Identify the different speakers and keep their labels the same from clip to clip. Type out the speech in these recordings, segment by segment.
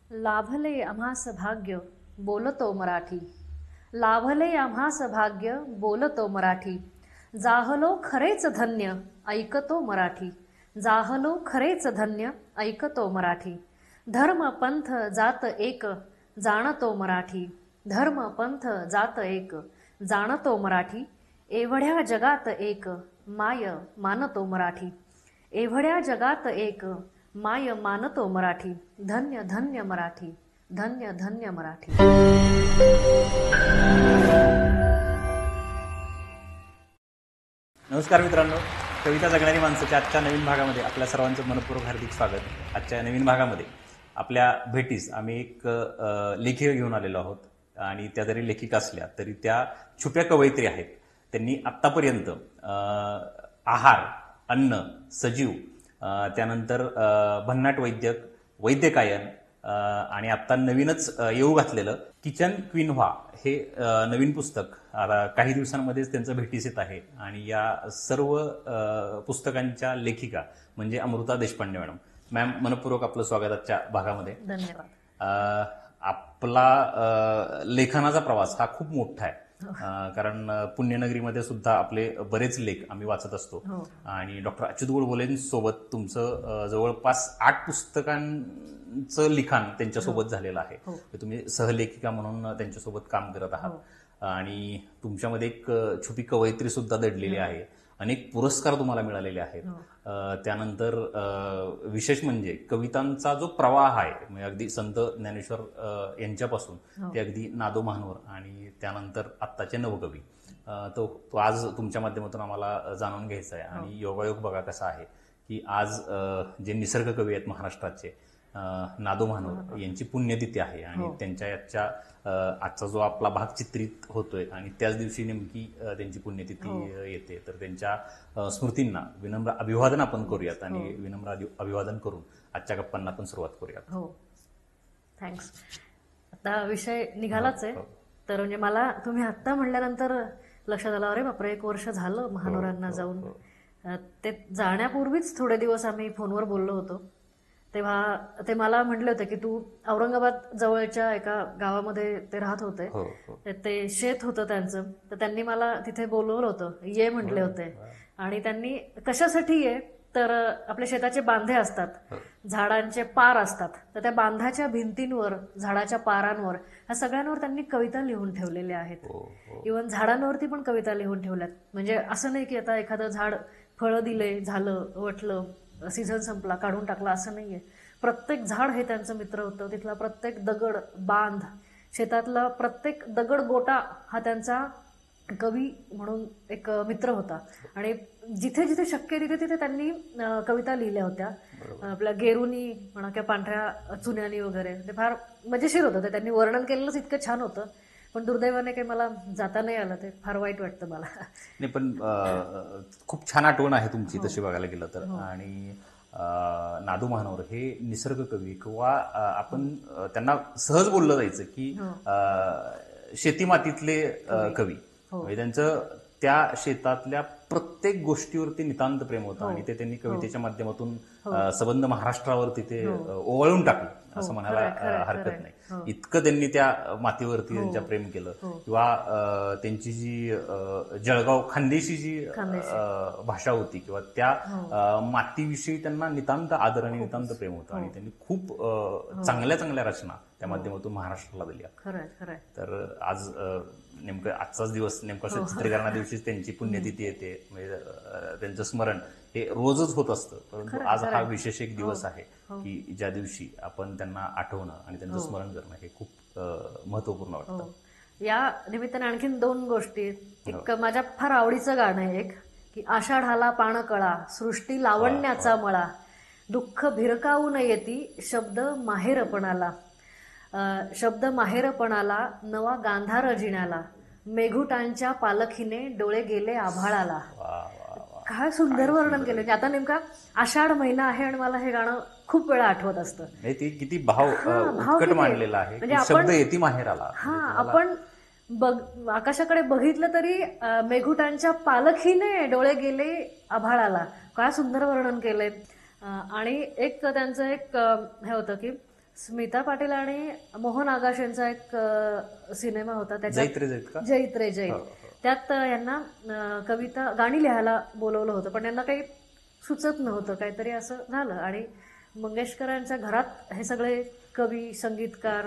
Speaker 1: लाभले आम्हास भाग्य बोलतो मराठी. लाभले आम्हास भाग्य बोलतो मराठी. जाहलो खरेच धन्य ऐकतो मराठी. जाहलो खरेच धन्य ऐकतो मराठी. धर्म पंथ जात एक जाणतो मराठी. धर्म पंथ जात एक जाणतो मराठी. एवढ्या जगात एक माय मानतो मराठी. एवढ्या जगात एक माय मानतो मराठी. धन्य धन्य मराठी. धन्य धन्य मराठी.
Speaker 2: नमस्कार मित्रांनो, कविता जगणारी माणसाच्या आजच्या नवीन भागामध्ये आपल्या सर्वांचं मनपूर्वक हार्दिक स्वागत. आजच्या नवीन भागामध्ये आपल्या भेटीस आम्ही एक लेखिका घेऊन आलेलो आहोत आणि त्या जरी लेखिका असल्या तरी त्या छुप्या कवयित्री आहेत. त्यांनी आत्तापर्यंत आहार, अन्न, सजीव, त्यानंतर भन्नाट वैद्यक, वैद्यकायन आणि आत्ता नवीनच येऊ घातलेलं किचन क्वीन व्हा हे नवीन पुस्तक आता काही दिवसांमध्येच त्यांचं भेटीस येत आहे. आणि या सर्व पुस्तकांच्या लेखिका म्हणजे अमृता देशपांडे मॅडम. मॅम, मनपूर्वक आपलं स्वागत आजच्या भागामध्ये.
Speaker 1: धन्यवाद.
Speaker 2: आपला लेखनाचा प्रवास हा खूप मोठा आहे, कारण पुण्यनगरीमध्ये सुद्धा आपले बरेच लेख आम्ही वाचत असतो. आणि डॉक्टर अच्युत गोडबोलेंसोबत तुमचं जवळपास 8 पुस्तकांचं लिखाण त्यांच्यासोबत झालेलं आहे. तुम्ही सहलेखिका म्हणून त्यांच्यासोबत काम करत आहात आणि तुमच्यामध्ये एक छुपी कवयित्री सुद्धा दडलेली आहे. अनेक पुरस्कार तुम्हाला मिळालेले आहेत. त्यानंतर विशेष म्हणजे कवितांचा जो प्रवाह आहे, म्हणजे अगदी संत ज्ञानेश्वर यांच्यापासून ते अगदी नादो महानोर आणि त्यानंतर आत्ताचे नवकवी, तो आज तुमच्या माध्यमातून आम्हाला जाणून घ्यायचा आहे. आणि योगायोग बघा कसा आहे की आज जे निसर्ग कवी आहेत महाराष्ट्राचे, नादो महानोर यांची पुण्यतिथी आहे आणि त्यांच्या याच्या आजचा जो आपला भाग चित्रित होतोय आणि त्याच दिवशी नेमकी त्यांची पुण्यतिथी येते. तर त्यांच्या स्मृतींना विनम्र अभिवादन आपण करूयात आणि विनम्र अभिवादन करून आजच्या गप्पांना आपण सुरुवात करूयात.
Speaker 1: हो, थँक्स. आता विषय निघालाच आहे. तर म्हणजे मला तुम्ही आत्ता म्हणल्यानंतर लक्षात आलं, अरे बापरे, 1 वर्ष झालं महानोरांना जाऊन. ते जाण्यापूर्वीच थोडे दिवस आम्ही फोनवर बोललो होतो. तेव्हा ते मला म्हटले होते की तू औरंगाबाद जवळच्या एका गावामध्ये ते राहत होते. ते शेत होतं त्यांचं, तर त्यांनी मला तिथे बोलवलं होतं, ये म्हटले होते. आणि त्यांनी कशासाठी ये तर आपल्या शेताचे बांधे असतात, झाडांचे पार असतात, तर त्या बांधाच्या भिंतींवर, झाडाच्या पारांवर, ह्या सगळ्यांवर त्यांनी कविता लिहून ठेवलेल्या आहेत. इव्हन झाडांवरती पण कविता लिहून ठेवल्यात. म्हणजे असं नाही की आता एखादं झाड फळं दिले, झालं, वटलं, सीझन संपला, काढून टाकला, असं नाहीये. प्रत्येक झाड हे त्यांचं मित्र होतं. तिथला प्रत्येक दगड, बांध, शेतातला प्रत्येक दगड गोटा हा त्यांचा कवी म्हणून एक मित्र होता. आणि जिथे जिथे शक्य तिथे तिथे त्यांनी कविता लिहिल्या होत्या. आपल्या गेरुनी म्हणा किंवा पांढऱ्या चुन्यानी वगैरे. ते फार मजेशीर होतं. ते त्यांनी वर्णन केलेलंच इतकं छान होतं, पण दुर्दैवाने काही मला जाता नाही आलं. ते फार वाईट वाटतं मला.
Speaker 2: नाही, पण खूप छान आठवण आहे तुमची तशी बघायला गेलं तर. आणि नादो महानोर हे निसर्ग कवी किंवा आपण त्यांना सहज बोललं जायचं की शेती मातीतले कवी. म्हणजे त्यांचं त्या शेतातल्या प्रत्येक गोष्टीवरती नितांत प्रेम होतं आणि ते त्यांनी कवितेच्या माध्यमातून संबंध महाराष्ट्रावरती ते ओवाळून टाकलं असं म्हणायला हरकत नाही. इतकं त्यांनी त्या मातीवरती त्यांच्या प्रेम केलं. किंवा त्यांची जी जळगाव खानदेशी जी भाषा होती किंवा त्या मातीविषयी त्यांना नितांत आदर आणि नितांत प्रेम होतं आणि त्यांनी खूप चांगल्या चांगल्या रचना त्या माध्यमातून महाराष्ट्राला दिल्या. तर आज नेमकं आजचाच दिवस, नेमका चित्रीकरणा दिवशीच त्यांची पुण्यतिथी येते. म्हणजे त्यांचं स्मरण हे रोजच होत असतं, परंतु आज हा विशेष एक दिवस आहे की ज्या दिवशी आपण त्यांना आठवणं आणि त्यांचं स्मरण करणं हे खूप महत्वपूर्ण वाटतं.
Speaker 1: या निमित्ताने आणखीन 2 गोष्टी. एक माझ्या फार आवडीचं गाणं आहे एक, की आषाढाला पाण कळा, सृष्टी लावण्याचा मळा, दुःख भिरकावून येती, शब्द माहेरपणाला, शब्द माहेरपणाला, नवा गांधार जिण्याला, मेघुटांच्या पालखीने डोळे गेले आभाळाला. काय सुंदर वर्णन केलं. आता नेमका आषाढ महिना आहे आणि मला हे गाणं खूप वेळा आठवत असतं.
Speaker 2: ते किती भाव उत्कट मांडलेला आहे. म्हणजे शब्द येती माहेराला.
Speaker 1: आपण आकाशाकडे बघितलं तरी मेघुटांच्या पालखीने डोळे गेले आभाळाला. काय सुंदर वर्णन केलंय. आणि एक त्यांचं एक हे होतं की स्मिता पाटील आणि मोहन आगाश यांचा एक सिनेमा होता
Speaker 2: जैत रे जैत का?
Speaker 1: जैत रे जैत. त्यात यांना कविता गाणी लिहायला बोलवलं होतं, पण यांना काही सुचत नव्हतं, काहीतरी असं झालं. आणि मंगेशकरांच्या घरात हे सगळे कवी, संगीतकार,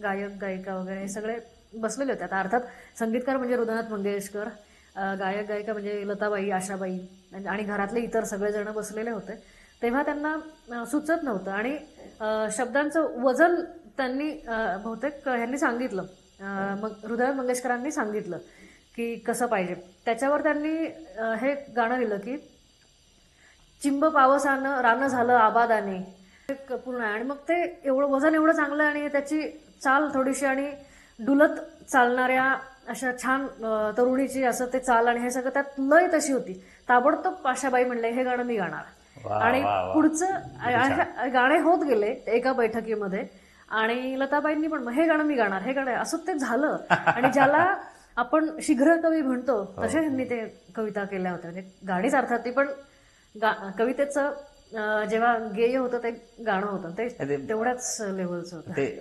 Speaker 1: गायक गायिका वगैरे हे सगळे बसलेले होते. आता अर्थात संगीतकार म्हणजे हृदयनाथ मंगेशकर, गायक गायिका म्हणजे लताबाई, आशाबाई आणि घरातले इतर सगळेजण बसलेले होते. तेव्हा त्यांना सुचत नव्हतं आणि शब्दांचं वजन त्यांनी बहुतेक ह्यांनी सांगितलं, मग हृदयनाथ मंगेशकरांनी सांगितलं की कसं पाहिजे. त्याच्यावर त्यांनी हे गाणं लिहिलं की चिंब पावसानं रानं झालं आबादाने, पूर्ण आहे. आणि मग ते एवढं वजन एवढं चांगलं आणि त्याची चाल थोडीशी आणि डुलत चालणाऱ्या अशा छान तरुणीची असं ते चाल आणि हे सगळं त्यात लय तशी होती. ताबडतोब आशाबाई म्हणले हे गाणं मी गाणार. आणि पुढचं गाणे होत गेले एका बैठकीमध्ये आणि लताबाईंनी पण हे गाणं मी गाणार, हे गाणं असं ते झालं. आणि ज्याला आपण शीघ्र कवी म्हणतो तसे त्यांनी ते कविता केल्या होत्या. म्हणजे गाणीच अर्थात ती, पण कवितेचं जेव्हा गेय होतं ते गाणं होतं ते तेवढ्याच लेवलचं होतं.
Speaker 2: ते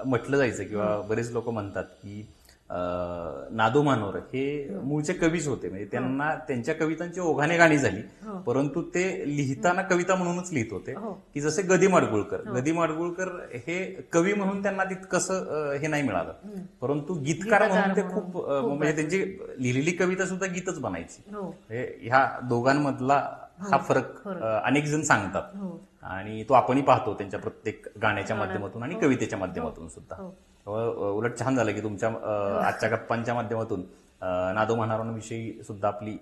Speaker 2: म्हटलं जायचं किंवा बरेच लोक म्हणतात की नादू मानोर हे मूळचे कवीच होते, म्हणजे त्यांना त्यांच्या कवितांची ओघाने गाणी झाली, परंतु ते लिहिताना कविता म्हणूनच लिहित होते. की जसे गदी माडगुळकर हे कवी म्हणून त्यांना तितकंसं हे नाही मिळालं, परंतु गीतकार म्हणून ते खूप म्हणजे त्यांची लिहिलेली कविता सुद्धा गीतच बनायची. ह्या दोघांमधला हा फरक अनेक जण सांगतात आणि तो आपणही पाहतो त्यांच्या प्रत्येक गाण्याच्या माध्यमातून आणि कवितेच्या माध्यमातून सुद्धा. उलट छान झालं की तुमच्या आजच्या गप्पांच्या माध्यमातून नादू महाराजांविषयी सुद्धा आपली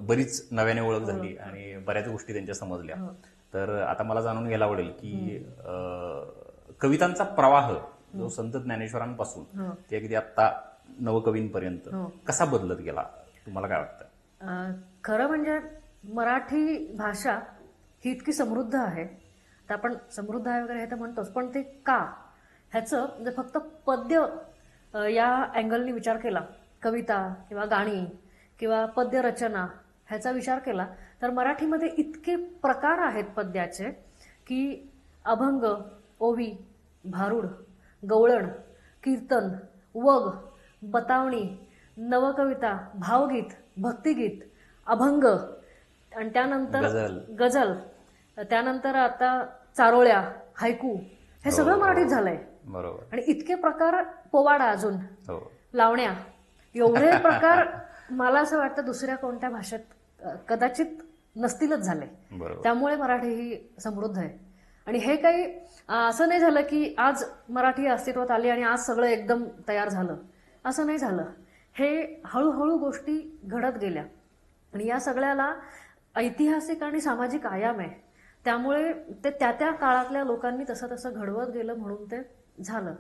Speaker 2: बरीच नव्याने ओळख झाली आणि बऱ्याच गोष्टी त्यांच्या समजल्या. तर आता मला जाणून घ्यायला आवडेल की कवितांचा प्रवाह जो संत ज्ञानेश्वरांपासून ते अगदी आता नवकवींपर्यंत कसा बदलत गेला, तुम्हाला काय वाटतं?
Speaker 1: खरं म्हणजे मराठी भाषा ही इतकी समृद्ध आहे, तर आपण समृद्ध आहे वगैरे हे तर म्हणतोच, पण ते का ह्याचं म्हणजे फक्त पद्य या अँगलनी विचार केला, कविता किंवा गाणी किंवा पद्य रचना ह्याचा विचार केला तर मराठीमध्ये इतके प्रकार आहेत पद्याचे की अभंग, ओवी, भारुड, गवळण, कीर्तन, वग, बतावणी, नवकविता, भावगीत, भक्तिगीत, अभंग आणि त्यानंतर गझल, त्यानंतर आता चारोळ्या, हायकू, हे सगळं मराठीत झालंय.
Speaker 2: बरोबर.
Speaker 1: आणि इतके प्रकार, पोवाडा, अजून लावण्या, एवढे प्रकार मला असं वाटतं दुसऱ्या कोणत्या भाषेत कदाचित नसतीलच झाले. त्यामुळे मराठी ही समृद्ध आहे. आणि हे काही असं नाही झालं की आज मराठी अस्तित्वात आली आणि आज सगळं एकदम तयार झालं, असं नाही झालं. हे हळूहळू गोष्टी घडत गेल्या आणि या सगळ्याला ऐतिहासिक आणि सामाजिक आयाम आहे. त्यामुळे ते त्या त्या काळातल्या लोकांनी तसं तसं घडवत गेलं म्हणून ते झालं.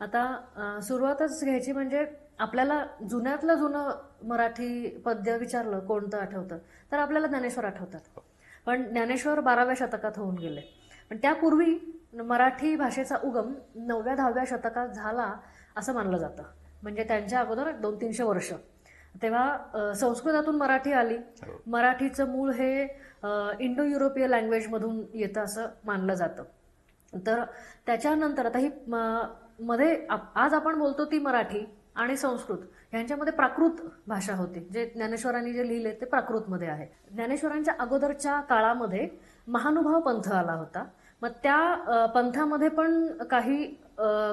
Speaker 1: आता सुरुवातच घ्यायची म्हणजे आपल्याला जुन्यातलं जुनं मराठी पद्य विचारलं कोणतं आठवतं तर आपल्याला ज्ञानेश्वर आठवतात. पण ज्ञानेश्वर 12व्या शतकात होऊन गेले. पण त्यापूर्वी मराठी भाषेचा उगम 9व्या-10व्या शतकात झाला असं मानलं जातं. म्हणजे त्यांच्या अगोदर 200-300 वर्ष. तेव्हा संस्कृतातून मराठी आली. मराठीचं मूळ हे इंडो युरोपियन लँग्वेजमधून येतं असं मानलं जातं. तर त्याच्यानंतर आता ही मध्ये आज आपण बोलतो ती मराठी आणि संस्कृत यांच्यामध्ये प्राकृत भाषा होती. जे ज्ञानेश्वरांनी जे लिहिले ते प्राकृतमध्ये आहे. ज्ञानेश्वरांच्या अगोदरच्या काळामध्ये महानुभाव पंथ आला होता. मग त्या पंथामध्ये पण काही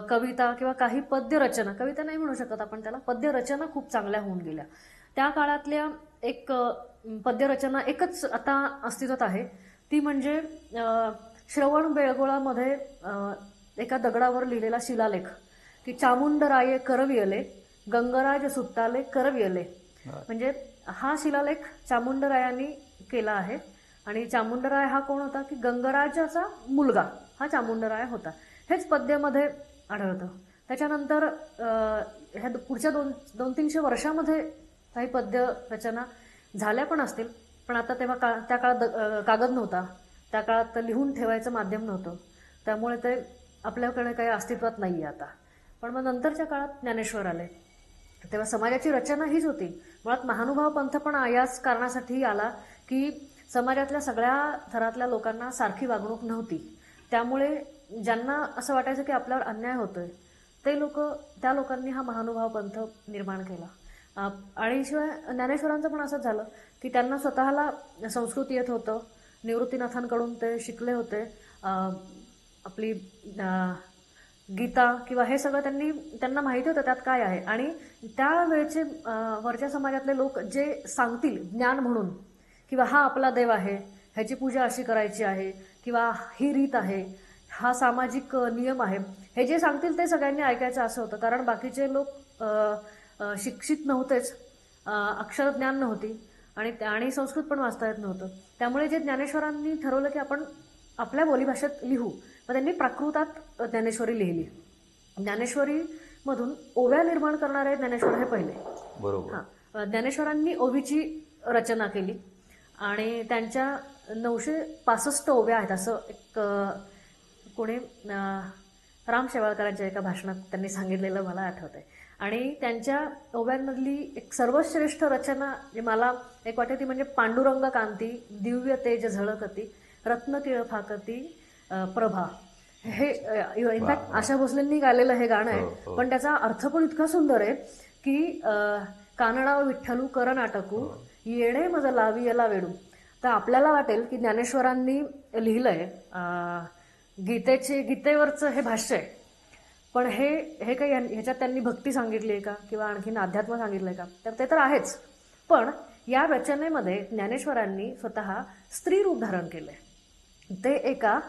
Speaker 1: कविता किंवा काही पद्यरचना, कविता नाही म्हणू शकत आपण त्याला, पद्यरचना खूप चांगल्या होऊन गेल्या. त्या काळातल्या एक पद्यरचना एकच आता अस्तित्वात आहे, ती म्हणजे श्रवण बेळगोळामध्ये एका दगडावर लिहिलेला शिलालेख की चामुंडराये करवियले, गंगराज सुट्टाले करवियले. म्हणजे हा शिलालेख चामुंडरायांनी केला आहे. आणि चामुंडराय हा कोण होता की गंगराजाचा मुलगा हा चामुंडराय होता. हेच पद्यामध्ये आढळतं. त्याच्यानंतर ह्या पुढच्या 200-300 वर्षामध्ये काही पद्य रचना झाल्या पण असतील. पण आता तेव्हा त्या काळात कागद नव्हता, त्या काळात लिहून ठेवायचं माध्यम नव्हतं, त्यामुळे ते आपल्याकडे काही अस्तित्वात नाही आहे आता. पण मग नंतरच्या काळात ज्ञानेश्वर आले तेव्हा समाजाची रचना हीच होती. मुळात महानुभाव पंथ पण याच कारणासाठी आला की समाजातल्या सगळ्या थरातल्या लोकांना सारखी वागणूक नव्हती. त्यामुळे ज्यांना असं वाटायचं की आपल्यावर अन्याय होतोय ते लोक, त्या लोकांनी हा महानुभाव पंथ निर्माण केला. आणि शिवाय ज्ञानेश्वरांचं पण असंच झालं की त्यांना स्वतःला संस्कृत येत होतं, निवृत्तीनाथांकडून ते शिकले होते. आपली गीता किंवा हे सगळं त्यांना माहिती होतं त्यात काय आहे. आणि त्यावेळेचे वरच्या समाजातले लोक जे सांगतील ज्ञान म्हणून, किंवा हा आपला देव आहे, ह्याची पूजा अशी करायची आहे, किंवा ही रीत आहे, हा सामाजिक नियम आहे, हे जे सांगतील ते सगळ्यांनी ऐकायचं असं होतं. कारण बाकीचे लोक शिक्षित नव्हतेच, अक्षरज्ञान नव्हती आणि संस्कृत पण वाचता येत नव्हतं. त्यामुळे जे ज्ञानेश्वरांनी ठरवलं की आपण आपल्या बोलीभाषेत लिहू, मग त्यांनी प्राकृतात ज्ञानेश्वरी लिहिली. ज्ञानेश्वरीमधून ओव्या निर्माण करणारे ज्ञानेश्वर हे पहिले.
Speaker 2: बरोबर.
Speaker 1: हां, ज्ञानेश्वरांनी ओवीची रचना केली आणि त्यांच्या 965 ओव्या आहेत असं एक कोणी राम शेवाळकरांच्या एका भाषणात त्यांनी सांगितलेलं मला आठवत आहे. आणि त्यांच्या ओव्यांमधली एक सर्वश्रेष्ठ रचना जी मला एक वाटते ती म्हणजे पांडुरंग कांती दिव्य तेज झळकती रत्नतिळ फाकती प्रभा. हे इनफॅक्ट आशा भोसलेंनी गायलेलं हे गाणं आहे, पण त्याचा अर्थ पण इतका सुंदर आहे की कानडाव विठ्ठलू कर नाटकू येणे मज लावियला वेडू. तर आपल्याला वाटेल की ज्ञानेश्वरांनी लिहिलंय गीतेवरचं हे भाष्य आहे, पण हे काही ह्याच्यात त्यांनी भक्ती सांगितली आहे का किंवा आणखीन अध्यात्म सांगितलंय का, तर ते तर आहेच. पण या रचनेमध्ये ज्ञानेश्वरांनी स्वतः स्त्री रूप धारण केलंय. ते एका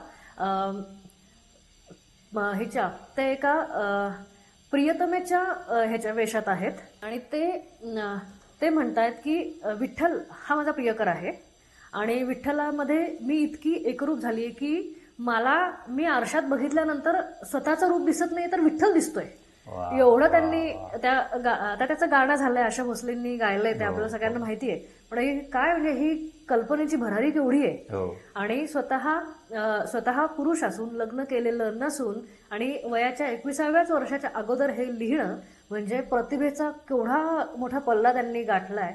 Speaker 1: प्रियतमेच्या ह्याच्या वेशात आहेत आणि ते म्हणतायत की विठ्ठल हा माझा प्रियकर आहे आणि विठ्ठलामध्ये मी इतकी एकरूप झाली आहे की मी आरशात बघितल्यानंतर स्वतःचं रूप दिसत नाही तर विठ्ठल दिसतोय. एवढं त्यांनी आता त्याचं गाणं झालंय, आशा भोसलेंनी गायलंय, ते आपल्याला सगळ्यांना माहिती आहे. पण हे काय म्हणजे ही कल्पनेची भरारी केवढी आहे. आणि स्वतः पुरुष असून लग्न केलेलं नसून आणि वयाच्या 21व्याच वर्षाच्या अगोदर हे लिहिणं म्हणजे प्रतिभेचा केवढा मोठा पल्ला त्यांनी गाठलाय.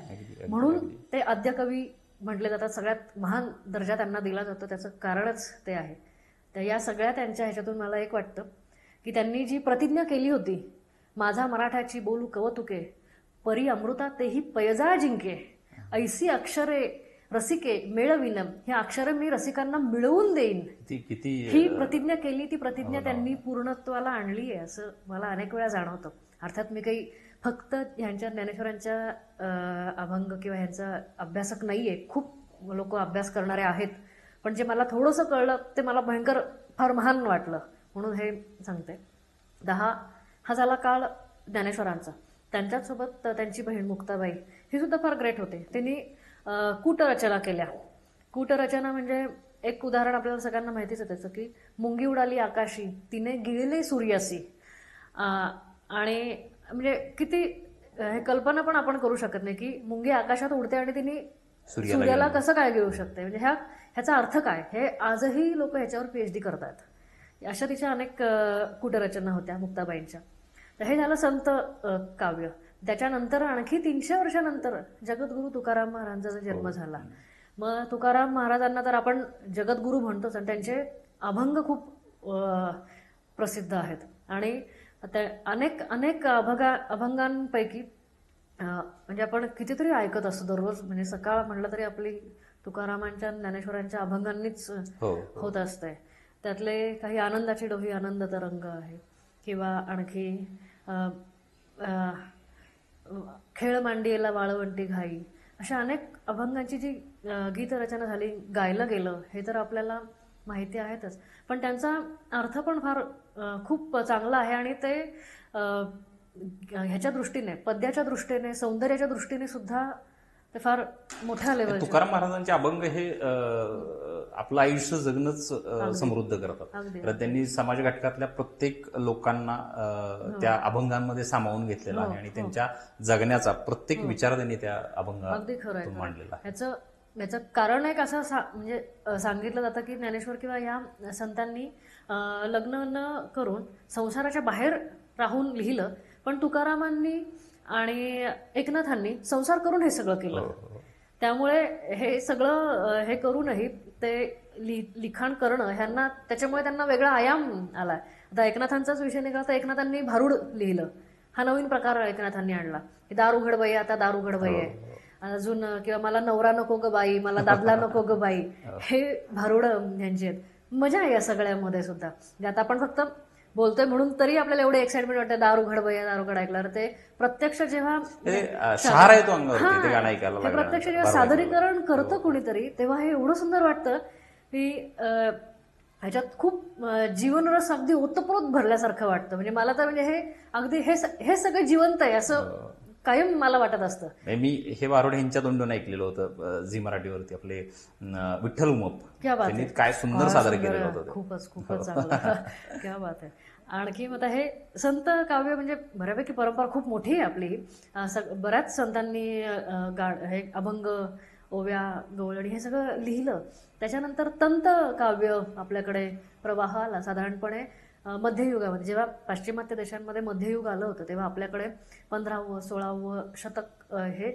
Speaker 1: म्हणून ते आद्यकवी म्हटले जातात. सगळ्यात महान दर्जा त्यांना दिला जातो, त्याचं कारणच ते आहे. तर या सगळ्या त्यांच्या ह्याच्यातून मला एक वाटतं की त्यांनी जी प्रतिज्ञा केली होती, माझा मराठाची बोलू कवतुके परी अमृता तेही पयजा जिंके ऐसी अक्षरे रसिके मेळविनम. ही अक्षरे मी रसिकांना मिळवून देईन, ही प्रतिज्ञा केली. ती प्रतिज्ञा त्यांनी पूर्णत्वाला आणली आहे असं मला अनेक वेळा जाणवतं. अर्थात मी काही फक्त ह्यांच्या ज्ञानेश्वरांच्या अभंग किंवा ह्यांचा अभ्यासक नाहीये, खूप लोक अभ्यास करणारे आहेत, पण जे मला थोडंसं कळलं ते मला भयंकर फार महान वाटलं म्हणून हे सांगते. हा झाला काळ ज्ञानेश्वरांचा. त्यांच्यासोबत त्यांची बहीण मुक्ताबाई ही सुद्धा फार ग्रेट होते. त्यांनी कूटरचना केल्या. कूटरचना म्हणजे एक उदाहरण आपल्याला सगळ्यांना माहितीच आहे त्याचं की मुंगी उडाली आकाशी तिने गिळले सूर्यासी. आणि म्हणजे किती हे कल्पना पण आपण करू शकत नाही की मुंगी आकाशात उडते आणि तिने सूर्याला कसं काय गिळू शकते. म्हणजे ह्याचा अर्थ काय, हे आजही लोक ह्याच्यावर PhD करतात. अशा तिच्या अनेक कूटरचना होत्या मुक्ताबाईंच्या. तर हे झालं संत काव्य. त्याच्यानंतर आणखी 300 वर्षानंतर जगद्गुरू तुकाराम महाराजांचा जन्म झाला. मग तुकाराम महाराजांना तर आपण जगद्गुरू म्हणतोच आणि त्यांचे अभंग खूप प्रसिद्ध आहेत. आणि अनेक अभंगांपैकी म्हणजे आपण कितीतरी ऐकत असतो दररोज. म्हणजे सकाळ म्हणलं तरी आपली तुकारामांच्या ज्ञानेश्वरांच्या अभंगांनीच होत असते. त्यातले काही आनंदाची डोही आनंद तरंग आहे, किंवा आणखी खेळ मांडियेला वाळवंटी घाई, अशा अनेक अभंगांची जी गीतरचना झाली, गायलं गेलं, हे तर आपल्याला माहिती आहेतच. पण त्यांचा अर्थ पण फार खूप चांगला आहे आणि ते ह्याच्या दृष्टीने, पद्याच्या दृष्टीने, सौंदर्याच्या दृष्टीने सुद्धा ते फार मोठ्या लेवलचे.
Speaker 2: तुकाराम महाराजांचे अभंग हे आपलं आयुष्य जगणंच समृद्ध करतात. तर त्यांनी समाज घटकातल्या प्रत्येक लोकांना त्या अभंगांमध्ये सामावून घेतलेला आहे आणि त्यांच्या जगण्याचा प्रत्येक विचार त्यांनी त्या अभंगात मांडलेला आहे.
Speaker 1: याचं कारण एक असं म्हणजे सांगितलं जातं की ज्ञानेश्वर किंवा या संतांनी लग्न न करून संसाराच्या बाहेर राहून लिहिलं, पण तुकारामांनी आणि एकनाथांनी संसार करून हे सगळं केलं. त्यामुळे हे सगळं हे करूनही ते लिखाण करणं ह्यांना त्याच्यामुळे त्यांना वेगळा आयाम आलाय. आता एकनाथांचाच विषय निघाला तर एकनाथांनी भारुड लिहिलं. हा नवीन प्रकार एकनाथांनी आणला. दार उघड बाई, आता दार उघड बाई आहे. अजून किंवा मला नवरा नको ग बाई, मला दादला नको ग बाई, हे भारुड यांचे आहेत. मजा आहे या सगळ्यामध्ये सुद्धा. आता आपण फक्त बोलतोय म्हणून तरी आपल्याला एवढे एक्साइटमेंट वाटतं दार उघड बाई, दार उघड ऐकल्यावर. ते प्रत्यक्ष जेव्हा
Speaker 2: शहर आहे तो अंगावर ते गाणं ऐकायला
Speaker 1: हे प्रत्यक्ष जेव्हा सादरीकरण करतं कोणीतरी, तेव्हा हे एवढं सुंदर वाटतं की ह्याच्यात खूप जीवनरस अगदी ओतप्रोत भरल्यासारखं वाटतं. म्हणजे मला तर म्हणजे हे अगदी हे सगळं जिवंत आहे असं कायम मला वाटत असतं.
Speaker 2: मी हे भारुड ह्यांच्या तोंडून ऐकलेलं होतं झी मराठीवरती. आपले विठ्ठल उमप त्यांनी काय सुंदर सादर केलेलं होतं.
Speaker 1: खूपच चांगलं. क्या बात आहे. आणखी आता हे संत काव्य म्हणजे बऱ्यापैकी परंपरा खूप मोठी आहे आपली. बऱ्याच संतांनी हे अभंग, ओव्या, गवळणी हे सगळं लिहिलं. त्याच्यानंतर तंत काव्य आपल्याकडे प्रवाह आला साधारणपणे मध्ययुगामध्ये. जेव्हा पाश्चिमात्य देशांमध्ये मध्ययुग आलं होतं तेव्हा आपल्याकडे 15वे 16वे शतक हे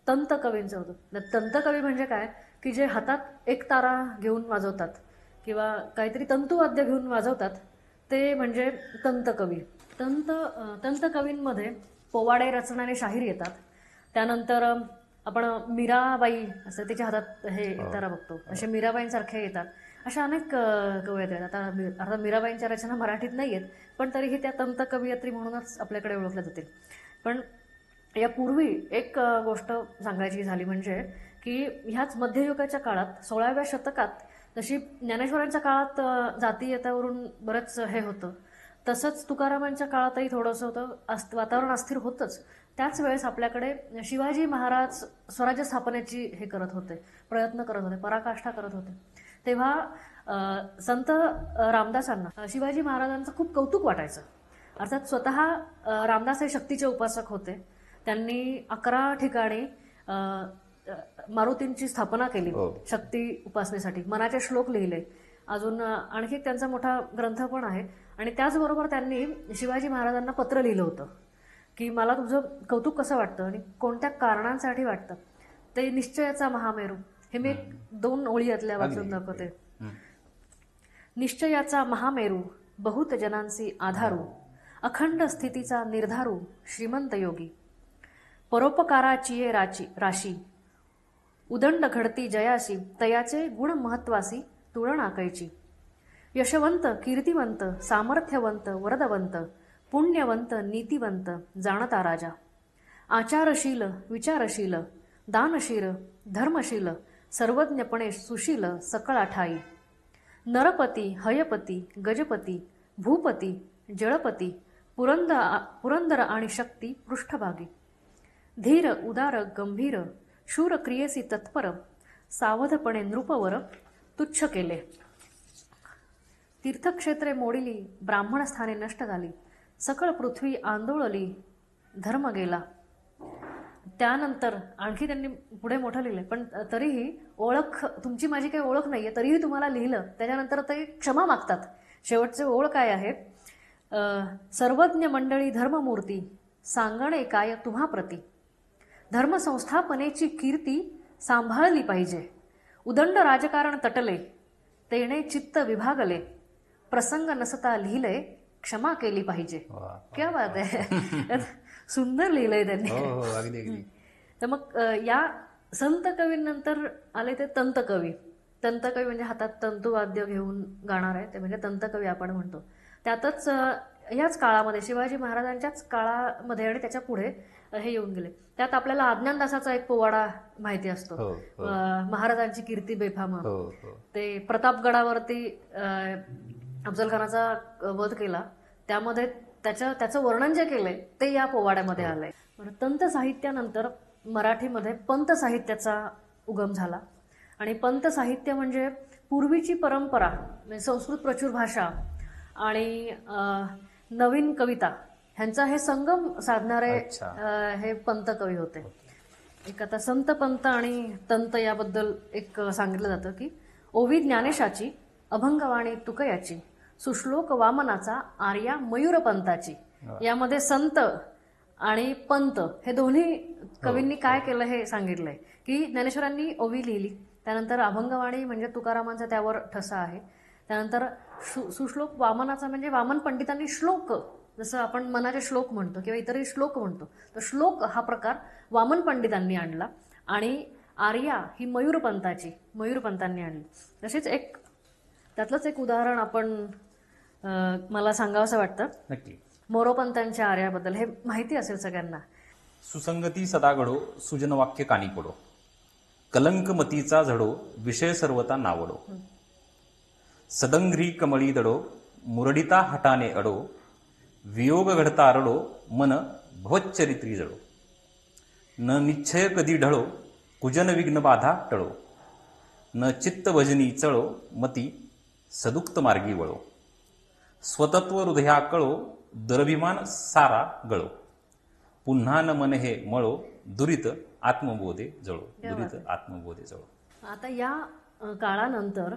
Speaker 1: तंत कवींचं होतं. तंतकवी म्हणजे काय की जे हातात एक तारा घेऊन वाजवतात किंवा काहीतरी तंतुवाद्य घेऊन वाजवतात, ते म्हणजे तंतकवी. तंतकवींमध्ये पोवाडे रचणारे शाहीर येतात. त्यानंतर आपण मीराबाई असं तिच्या हातात हे तारा बघतो, असे मीराबाईंसारखे येतात. अशा अनेक कवयित्री आहेत. आता मीराबाईंच्या रचना मराठीत नाही आहेत, पण तरीही त्या तंत कवयित्री म्हणूनच आपल्याकडे ओळखल्या जातील. पण यापूर्वी एक गोष्ट सांगायची झाली म्हणजे की ह्याच मध्ययुगाच्या काळात 16व्या शतकात जशी ज्ञानेश्वरांच्या काळात जातीयतावरून बरंच हे होतं, तसंच तुकारामांच्या काळातही थोडंसं होतं. वातावरण अस्थिर होतंच. त्याच वेळेस आपल्याकडे शिवाजी महाराज स्वराज्य स्थापनेची हे करत होते, प्रयत्न करत होते, पराकाष्ठा करत होते. तेव्हा संत रामदासांना शिवाजी महाराजांचं खूप कौतुक वाटायचं. अर्थात स्वतः रामदास हे शक्तीचे उपासक होते. त्यांनी 11 ठिकाणी मारुतींची स्थापना केली शक्ती उपासनेसाठी. मनाचे श्लोक लिहिले. अजून आणखी त्यांचा मोठा ग्रंथ पण आहे. आणि त्याचबरोबर त्यांनी शिवाजी महाराजांना पत्र लिहिलं होतं की मला तुझं कौतुक कसं वाटतं आणि कोणत्या कारणांसाठी वाटतं. ते निश्चयाचा महामेरू हे मी 2 ओळी यातल्या वाचून दाखवते. निश्चयाचा महामेरू बहुत जनांसी आधारू, अखंड स्थितीचा निर्धारू श्रीमंत योगी, परोपकाराची राशी, उदंड घडती जयाशी, तयाचे गुण महत्वासी तुळना कैची, यशवंत कीर्तिवंत सामर्थ्यवंत वरदवंत, पुण्यवंत नीतिवंत जाणता राजा, आचारशील विचारशील दानशील धर्मशील, सर्वज्ञपणे सुशील सकळा ठाई, नरपती हयपती गजपती भूपती जळपती, पुरंदर आणि शक्ती पृष्ठभागी, धीर उदार गंभीर शूर क्रियेसी तत्पर, सावधपणे नृपवर तुच्छ केले, तीर्थक्षेत्रे मोडिली ब्राह्मण स्थाने नष्ट झाली, सकळ पृथ्वी आंदोळली धर्म गेला. त्यानंतर आणखी त्यांनी पुढे मोठं लिहिलंय, पण तरीही ओळख तुमची माझी काही ओळख नाहीये तरीही तुम्हाला लिहिलं. त्याच्यानंतर ते क्षमा मागतात. शेवटचे ओळ काय आहे, सर्वज्ञ मंडळी धर्ममूर्ती सांगणे काय तुम्हा प्रती, धर्मसंस्थापनेची कीर्ती सांभाळली पाहिजे, उदंड राजकारण तटले तेणे चित्त विभागले, प्रसंग नसता लिहिले क्षमा केली पाहिजे. क्या बात आहे. सुंदर लिहिलंय त्यांनी. तर मग या संत कवींनंतर आले ते तंतकवी. तंतकवी म्हणजे हातात तंतुवाद्य घेऊन गाणार आहे ते म्हणजे तंतकवी आपण म्हणतो. त्यातच ह्याच काळामध्ये शिवाजी महाराजांच्याच काळामध्ये आणि त्याच्या पुढे हे येऊन गेले. त्यात आपल्याला अज्ञानदासाचा एक पोवाडा माहिती असतो, महाराजांची कीर्ती बेफाम. ते प्रतापगडावरती अफजल खानाचा वध केला, त्यामध्ये त्याचं वर्णन जे केलंय ते या पोवाड्यामध्ये आलंय. तंत साहित्यानंतर मराठीमध्ये पंत साहित्याचा उगम झाला. आणि पंत साहित्य म्हणजे पूर्वीची परंपरा, म्हणजे संस्कृत प्रचूर भाषा आणि नवीन कविता ह्यांचा हे संगम साधणारे हे पंत कवी होते. एक आता संत पंत आणि तंत याबद्दल एक सांगितलं जातं की ओवी ज्ञानेशाची, अभंगवाणी तुकयाची, सुश्लोक वामनाचा, आर्या मयूरपंताची. यामध्ये संत आणि पंत हे दोन्ही कवींनी काय केलं हे सांगितलंय की ज्ञानेश्वरांनी ओवी लिहिली, त्यानंतर अभंगवाणी म्हणजे तुकारामांचा त्यावर ठसा आहे. त्यानंतर सुश्लोक वामनाचा म्हणजे वामन पंडितांनी श्लोक, जसं आपण मनाचे श्लोक म्हणतो किंवा इतरही श्लोक म्हणतो, तर श्लोक हा प्रकार वामन पंडितांनी आणला. आणि आर्या ही मयूरपंतांनी आणली. तसेच त्यातलंच एक उदाहरण आपण मला सांगावंसं वाटतं.
Speaker 2: नक्की.
Speaker 1: मोरोपंतांच्या आर्याबद्दल हे माहिती असेल सगळ्यांना.
Speaker 2: सुसंगती सदा घडो, सुजन वाक्य कानी पडो, कलंक मतीचा झडो, विषय सर्वता नावडो, सदंघ्री कमळी दडो, मुरडिता हटाने अडो, वियोग घडता अरडो, मन भवच्चरित्री जडो, न निश्चय कधी ढळो, कुजन विघ्न बाधा टळो, न चित्त भजनी चळो, मती सदुक्त मार्गी वळो, स्वतत्व हृदया कळो, दुरभिमान सारा गळो, पुन्हा न मन हे मळो, दुरित आत्मबोधे जळो, दुरित आत्मबोधे जळो.
Speaker 1: आता या काळानंतर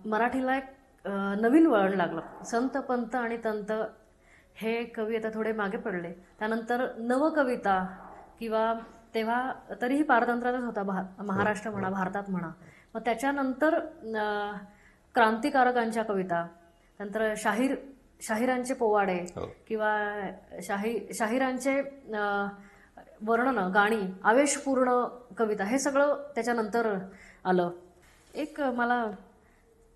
Speaker 1: मराठीला एक नवीन वळण लागलं. संत पंत आणि तंत हे कवी आता थोडे मागे पडले. त्यानंतर नवकविता किंवा तेव्हा तरीही पारतंत्र्यातच होता महाराष्ट्र म्हणा, भारतात म्हणा. मग त्याच्यानंतर क्रांतिकारकांच्या कविता, नंतर शाहिरांचे पोवाडे किंवा शाहिरांचे वर्णनं, गाणी, आवेशपूर्ण कविता, हे सगळं त्याच्यानंतर आलं. एक मला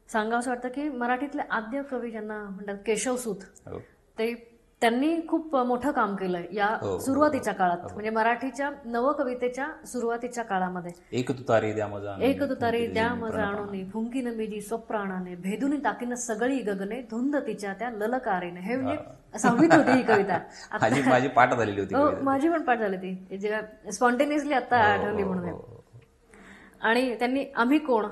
Speaker 1: सांगावंसं वाटतं की मराठीतले आद्य कवी ज्यांना म्हणतात केशवसूत, त्यांनी खूप मोठं काम केलंय या सुरुवातीच्या काळात. म्हणजे मराठीच्या नवकवितेच्या सुरुवातीच्या काळामध्ये.
Speaker 2: एक तुतारी द्या
Speaker 1: मजा आणून फुंकीन मेजी स्वप्राणाने, भेदुनी टाकीन सगळी गगने, धुंद तिच्या त्या ललकारीने. हे म्हणजे सहावीत होती ही कविता.
Speaker 2: माझी पाठ झालेली होती.
Speaker 1: हो, माझी पण पाठ झाली ती, जेव्हा स्पॉन्टेनियसली आता आठवली म्हणून. आणि त्यांनी आम्ही कोण,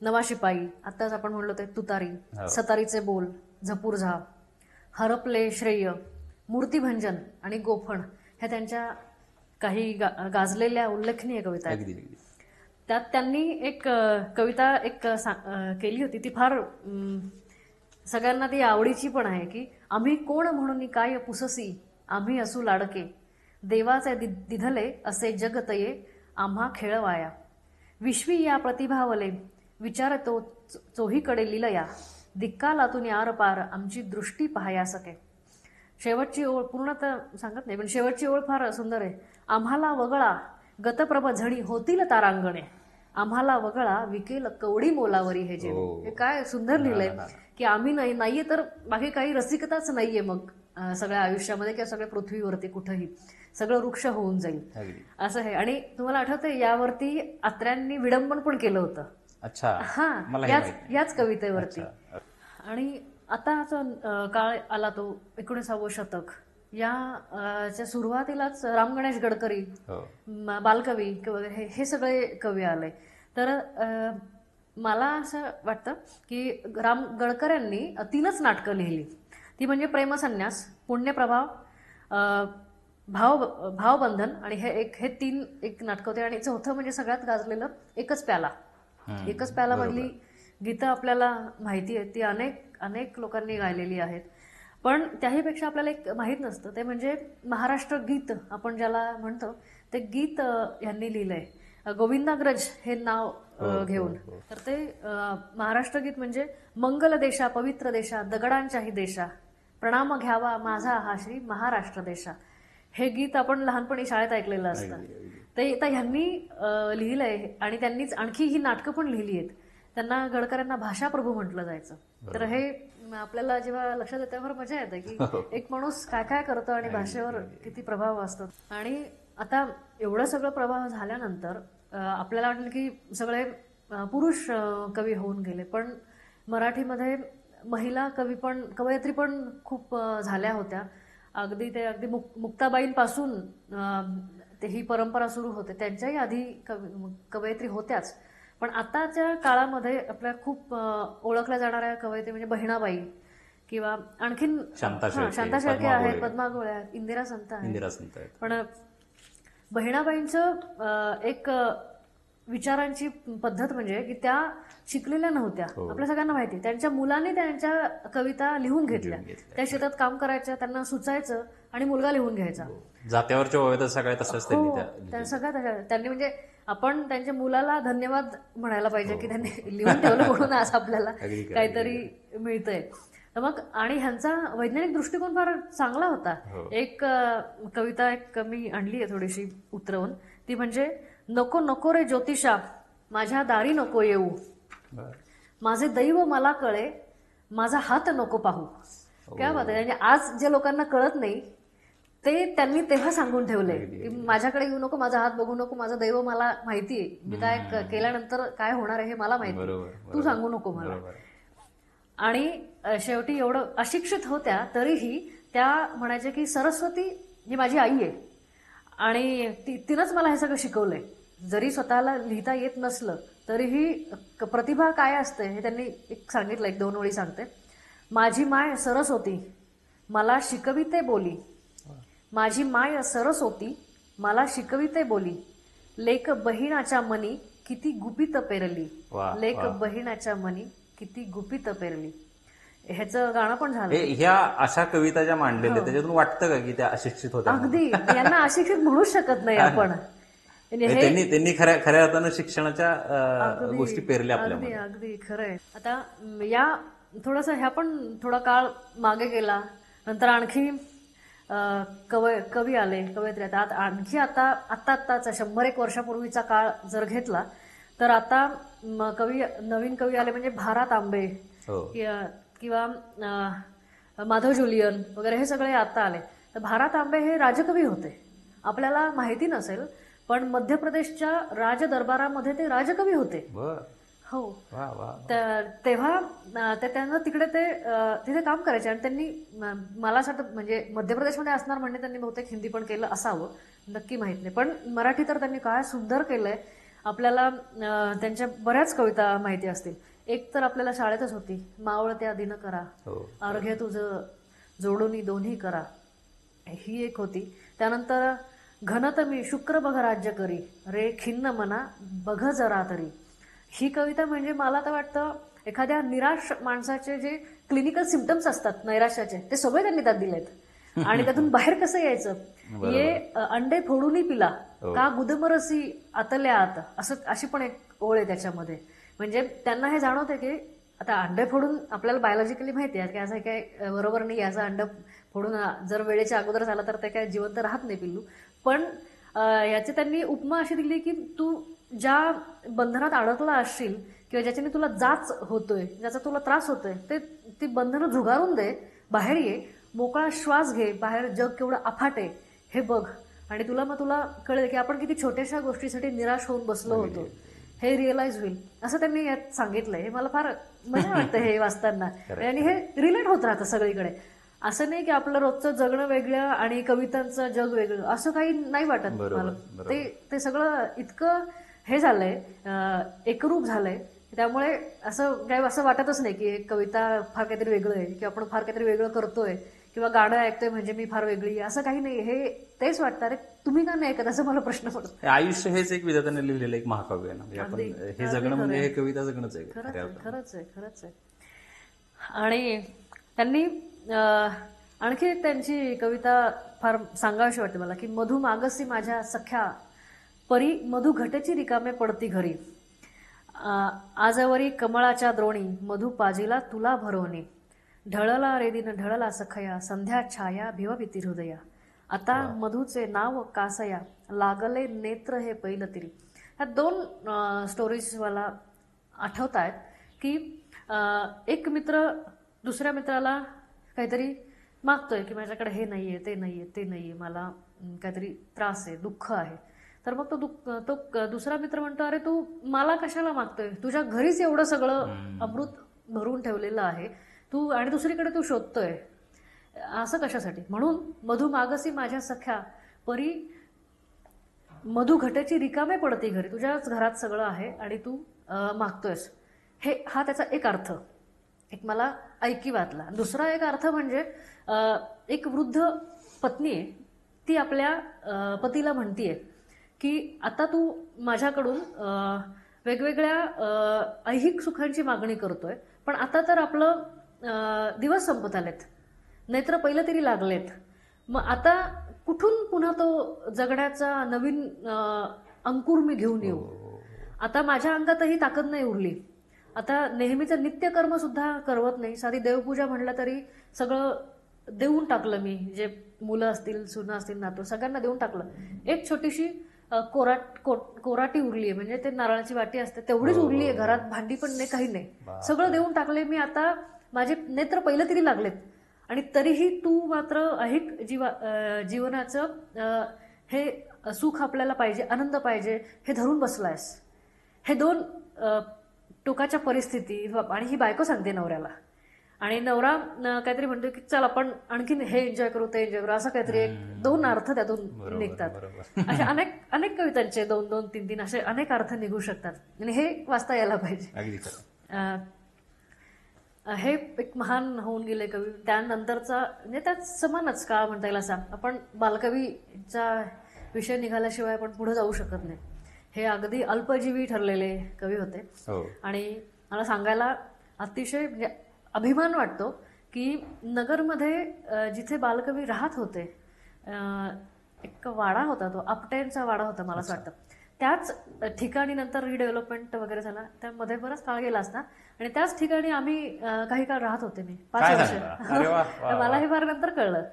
Speaker 1: नवा शिपाई, आत्ताच आपण म्हणलो ते तुतारी, सतारीचे बोल, झपूरझा, हरपले श्रेय, मूर्तिभंजन आणि गोफण, ह्या त्यांच्या काही गाजलेल्या उल्लेखनीय कविता आहेत. त्यात त्यांनी एक कविता केली होती, ती फार सगळ्यांना ती आवडीची पण आहे की आम्ही कोण म्हणून काय पुससी, आम्ही असू लाडके, देवाचे दिधले असे जगतये, आम्हा खेळवाया, विश्वी या प्रतिभावले, विचारतो चोहीकडे लिलया, दिक्कालातून आर पार आमची दृष्टी पाहाया सके. शेवटची ओळ पूर्ण तर सांगत नाही, पण शेवटची ओळ फार सुंदर आहे. आम्हाला वगळा गतप्रभ झणी होतील तारांगणे, आम्हाला वगळा विकेल कवडी मोलावरी हे जे. हे काय सुंदर लिहिलंय की आम्ही नाहीये तर बाकी काही रसिकताच नाहीये मग सगळ्या आयुष्यामध्ये किंवा सगळ्या पृथ्वीवरती कुठंही, सगळं वृक्ष होऊन जाईल असं आहे. आणि तुम्हाला आठवतंय यावरती आत्र्यांनी विडंबन पण केलं होतं.
Speaker 2: अच्छा.
Speaker 1: हा, याच कवितेवरती. आणि आताचा काळ आला तो 19वे शतक, या सुरुवातीलाच राम गणेश गडकरी, बालकवी वगैरे हे सगळे कवी आले. तर मला असं वाटतं की गडकऱ्यांनी 3च नाटकं लिहिली. ती म्हणजे प्रेमसन्यास, पुण्यप्रभाव, भावबंधन, आणि हे 3 नाटकं होते. आणि चौथं म्हणजे सगळ्यात गाजलेलं एकच प्याला मधली गीतं आपल्याला माहिती आहेत, ती अनेक लोकांनी गायलेली आहेत. पण त्याहीपेक्षा आपल्याला एक माहीत नसतं, ते म्हणजे महाराष्ट्र गीत आपण ज्याला म्हणतो, ते गीत यांनी लिहिलंय गोविंदाग्रज हे नाव घेऊन. तर ते महाराष्ट्र गीत म्हणजे मंगल देशा, पवित्र देशा, दगडांच्याही देशा, प्रणाम घ्यावा माझा हा श्री महाराष्ट्र देशा. हे गीत आपण लहानपणी शाळेत ऐकलेलं असतं. ते आता ह्यांनी लिहिलंय. आणि त्यांनीच आणखी ही नाटकं पण लिहिली आहेत. त्यांना गडकऱ्यांना भाषाप्रभू म्हटलं जायचं. तर हे आपल्याला जेव्हा लक्षात येतं तेव्हा मजा येते की एक माणूस काय काय करतो आणि भाषेवर किती प्रभाव असतो. आणि आता एवढं सगळं प्रभाव झाल्यानंतर आपल्याला वाटेल की सगळे पुरुष कवी होऊन गेले, पण मराठीमध्ये महिला कवयित्री पण खूप झाल्या होत्या. अगदी मुक्ताबाईंपासून ही परंपरा सुरू होते, त्यांच्याही आधी कवयित्री होत्याच. पण आताच्या काळामध्ये आपल्या खूप ओळखल्या जाणाऱ्या कवयित्री म्हणजे बहिणाबाई किंवा आणखीन शांता शेळके आहेत, पद्मा गोळे आहेत, इंदिरा संत आहेत. पण बहिणाबाईंचं एक विचारांची पद्धत म्हणजे की त्या शिकलेल्या नव्हत्या. आपल्या सगळ्यांना माहिती, त्यांच्या मुलांनी त्यांच्या कविता लिहून घेतल्या. त्या शेतात काम करायच्या, त्यांना सुचायचं आणि मुलगा लिहून घ्यायचा.
Speaker 2: जात्यावरच्या ओव्या सगळ्या तसंच
Speaker 1: त्यांनी म्हणजे आपण त्यांच्या मुलाला धन्यवाद म्हणायला पाहिजे की त्यांनी लिहून ठेवलं म्हणून आज आपल्याला काहीतरी मिळतंय. तर मग आणि ह्यांचा वैज्ञानिक दृष्टिकोन फार चांगला होता. एक कविता मी आणली आहे थोडीशी उतरवून, ती म्हणजे नको नको रे ज्योतिषा माझ्या दारी नको येऊ, माझे दैव मला कळे माझा हात नको पाहू. काय बात आहे. म्हणजे आज जे लोकांना कळत नाही ते त्यांनी तेव्हा सांगून ठेवले की माझ्याकडे येऊ नको, माझा हात बघू नको, माझं दैव मला माहितीये, मी काय केल्यानंतर काय होणार आहे हे मला माहिती, तू सांगू नको मला. आणि शेवटी एवढं अशिक्षित होत्या तरीही त्या म्हणायच्या की सरस्वती ही माझी आई आहे आणि तिनंच मला हे सगळं शिकवलंय. जरी स्वतःला लिहिता येत नसलं तरीही प्रतिभा काय असते हे त्यांनी एक सांगितलं. 1-2 ओळी सांगते. माझी माय सरस होती मला शिकविते बोली, माझी माय सरस होती मला शिकविते बोली, लेक बहिणाच्या मनी किती गुपित पेरली, लेक बहिणाच्या मनी किती गुपित पेरली. ह्याचं गाणं पण झालं.
Speaker 2: ह्या अशा कविता ज्या मांडलेल्या त्याच्यातून वाटतं का की त्या अशिक्षित होत्या?
Speaker 1: अगदी. यांना अशिक्षित म्हणूच शकत नाही आपण.
Speaker 2: त्यांनी खऱ्या अर्थानं शिक्षणाच्या गोष्टी पेरल्या आपल्यामध्ये.
Speaker 1: अगदी खरंय. आता या थोडस ह्या पण थोडा काळ मागे गेला, नंतर आणखी कवी आले, कवयित्री. आता आणखी आत्ताचा 100-1 वर्षापूर्वीचा काळ जर घेतला तर आता नवीन कवी आले म्हणजे भा. तांबे किंवा माधव जुलियन वगैरे हे सगळे आता आले. तर भा. तांबे हे राजकवी होते. आपल्याला माहिती नसेल पण मध्य प्रदेशच्या राजदरबारामध्ये ते राजकवी होते. हो. तेव्हा त्यांना तिथे काम करायचे आणि त्यांनी मला असं वाटतं म्हणजे मध्य प्रदेशमध्ये असणार म्हणजे त्यांनी बहुतेक हिंदी पण केलं असावं, नक्की माहित नाही. पण मराठी तर त्यांनी काय सुंदर केलंय. आपल्याला त्यांच्या बऱ्याच कविता माहिती असतील. एक तर आपल्याला शाळेतच होती, मावळत्या दिन करा अर्घ्य तुझं जोडूनी दोन्ही करा, ही एक होती. त्यानंतर घनत मी शुक्र बघ राज्य करी रे खिन्न मना बघ जरा तरी. ही कविता म्हणजे मला तर वाटतं एखाद्या निराश माणसाचे जे क्लिनिकल सिम्पटम्स असतात नैराश्याचे ते सगळे त्यांनी त्यात दिलेत आणि त्यातून बाहेर कसं यायचं. ये अंडे फोडूनही पिला का गुदमरसी आतल्या आत, अशी पण एक ओळ आहे त्याच्यामध्ये. म्हणजे त्यांना हे जाणवते की आता अंडे फोडून आपल्याला बायोलॉजिकली माहिती आहे की असं काय बरोबर नाही, असं अंड फोडून जर वेळेच्या अगोदर झालं तर ते काय जिवंत राहत नाही पिल्लू. पण याची त्यांनी उपमा अशी दिली की तू ज्या बंधनात अडकला असशील किंवा ज्याच्याने तुला जाच होतोय, ज्याचा तुला त्रास होतोय, ती बंधनं झुगारून दे, बाहेर ये, मोकळा श्वास घे, बाहेर जग केवढं अफाट आहे हे बघ आणि तुला कळेल की आपण किती छोट्याशा गोष्टीसाठी निराश होऊन बसलो होतो हे रिअलाइज होईल, असं त्यांनी यात सांगितलंय. हे मला फार मजा वाटतं हे वाचताना आणि हे रिलेट होत राहतं सगळीकडे. असं नाही की आपलं रोजचं जगणं वेगळं आणि कवितांचं जग वेगळं असं काही नाही वाटत मला. ते सगळं इतकं हे झालंय, एकरूप झालंय, त्यामुळे असं वाटतच नाही की कविता फार काहीतरी वेगळं आहे किंवा आपण फार काहीतरी वेगळं करतोय किंवा गाणं ऐकतोय म्हणजे मी फार वेगळी, असं काही नाही. हे तेच वाटतं अरे तुम्ही का नाही ऐकत, असं मला प्रश्न पडतो.
Speaker 2: आयुष्य हेच एक विधात्याने लिहिलेलं एक महाकाव्य आहे ना. आपण हे जगणं म्हणजे हे कविता जगणंच आहे.
Speaker 1: खरंच आहे. आणि त्यांनी आणखी त्यांची कविता फार सांगावीशी वाटते मला की मधु मागसी माझ्या सख्या परी मधु घटची रिकामे पडती घरी, आजवरी कमळाच्या द्रोणी मधु पाजीला तुला भरवणी, ढळला रे दिन ढळला सखया संध्या छाया भिवभिती हृदया, आता मधुचे नाव कासया लागले नेत्र हे पहिलं तरी. ह्या 2 स्टोरीज मला आठवत आहेत की एक मित्र दुसऱ्या मित्राला काहीतरी मागतोय की माझ्याकडे हे नाहीये, ते नाहीये, मला काहीतरी त्रास आहे, दुःख आहे. तर मग तो दुसरा मित्र म्हणतो अरे तू मला कशाला मागतोय, तुझ्या घरीच एवढं सगळं अमृत भरून ठेवलेलं आहे तू आणि दुसरीकडे तू शोधतोय असं कशासाठी. म्हणून मधु मागसी माझ्या सख्या परी मधु घटेची रिकामे पडती घरी, तुझ्याच घरात सगळं आहे आणि तू मागतोयस. हा त्याचा एक अर्थ एक मला ऐकी वाटला. दुसरा एक अर्थ म्हणजे एक वृद्ध पत्नी आहे, ती आपल्या पतीला म्हणतीये की आता तू माझ्याकडून वेगवेगळ्या ऐहिक सुखांची मागणी करतोय, पण आता तर आपलं दिवस संपत आलेत, नेत्र पहिलं तरी लागलेत, मग आता कुठून पुन्हा तो जगण्याचा नवीन अंकुर मी घेऊन येऊ. आता माझ्या अंगातही ताकद नाही उरली. आता नेहमीचं नित्यकर्म सुद्धा करवत नाही. साधी देवपूजा म्हणलं तरी सगळं देऊन टाकलं मी. जे मुलं असतील, सुना असतील, नातू सगळ्यांना देऊन टाकलं. एक छोटीशी कोराटी उरली आहे, म्हणजे ते नारळाची वाटी असते तेवढीच उरली आहे घरात. भांडी पण नाही, काही नाही, सगळं देऊन टाकले मी. आता माझे नेत्र पहिलं तरी लागलेत आणि तरीही तू मात्र ऐक जीवनाचं हे सुख आपल्याला पाहिजे, आनंद पाहिजे, हे धरून बसलायस. हे दोन टोकाच्या परिस्थिती. आणि ही बायको सांगते नवऱ्याला, आणि नवरा काहीतरी म्हणतो की चल आपण आणखीन हे एन्जॉय करू, ते एन्जॉय करू, असं काहीतरी एक दोन अर्थ त्यातून निघतात. असे अनेक कवितांचे 2-2, 3-3 असे अनेक अर्थ निघू शकतात आणि हे वाचता यायला पाहिजे. हे एक महान होऊन गेले कवी. त्यानंतरचा म्हणजे त्यात समानच काळ म्हणता येईल असा. आपण बालकवीचा विषय निघाल्याशिवाय आपण पुढे जाऊ शकत नाही. हे अगदी अल्पजीवी ठरलेले कवी होते. आणि मला सांगायला अतिशय म्हणजे अभिमान वाटतो की नगरमध्ये जिथे बालकवी राहत होते, एक वाडा होता, तो आपटेंचा वाडा होता मला असं वाटतं. त्याच ठिकाणी नंतर रिडेव्हलपमेंट वगैरे झाला, त्यामध्ये बराच काळ गेला असता, आणि त्याच ठिकाणी आम्ही काही काळ राहत होते. मी 5 वर्ष. मला हे फार नंतर कळलं.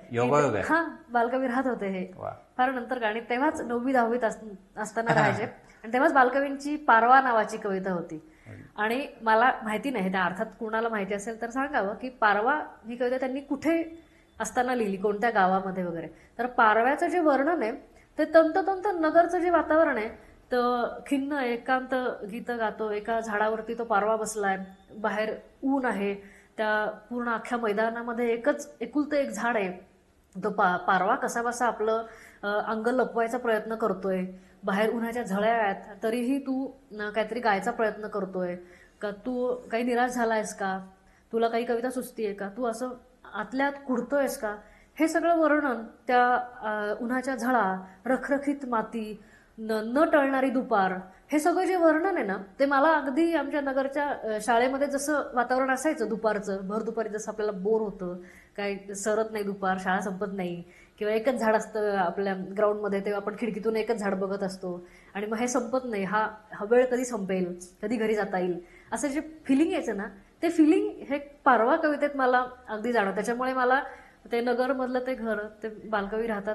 Speaker 1: हा, बालकवी राहत होते हे फार नंतर. आणि तेव्हाच 9वी 10वीत असताना राहायचे. आणि तेव्हाच बालकवींची पारवा नावाची कविता होती. आणि मला माहिती नाही, त्या अर्थात कुणाला माहिती असेल तर सांगावं की पारवा ही कविता त्यांनी कुठे असताना लिहिली, कोणत्या गावामध्ये वगैरे. तर पारव्याचं जे वर्णन आहे ते तंतोतंत नगरचं जे वातावरण आहे, तर खिन्न एकांत गीत गातो, एका झाडावरती तो पारवा बसलाय, बाहेर ऊन आहे, त्या पूर्ण अख्ख्या मैदानामध्ये एकुलतं एक झाड आहे. तो पारवा कसा बसा आपलं अंग लपवायचा प्रयत्न करतोय, बाहेर उन्हाच्या झळ्या आहेत तरीही तू काहीतरी गायचा प्रयत्न करतोय का, तू काही निराश झालायस का, तुला काही कविता सुचतीये का, तू असं आतल्यात कुडतोयस का, हे सगळं वर्णन त्या उन्हाच्या झळा, रखरखीत माती, न टळणारी दुपार, हे सगळं जे वर्णन आहे ना, ते मला अगदी आमच्या नगरच्या शाळेमध्ये जसं वातावरण असायचं दुपारचं, भर दुपारी जसं आपल्याला बोर होतं, काही सरत नाही दुपार, शाळा संपत नाही, किंवा एकच झाड असतं आपल्या ग्राउंडमध्ये, तेव्हा आपण खिडकीतून एकच झाड बघत असतो आणि मग हे संपत नाही, हा वेळ कधी संपेल, कधी घरी जाता येईल, असं जे फिलिंग यायचं ना, ते फिलिंग हे पारवा कवितेत मला अगदी जाणवतं. त्याच्यामुळे मला ते नगरमधलं ते घर, ते बालकवी राहत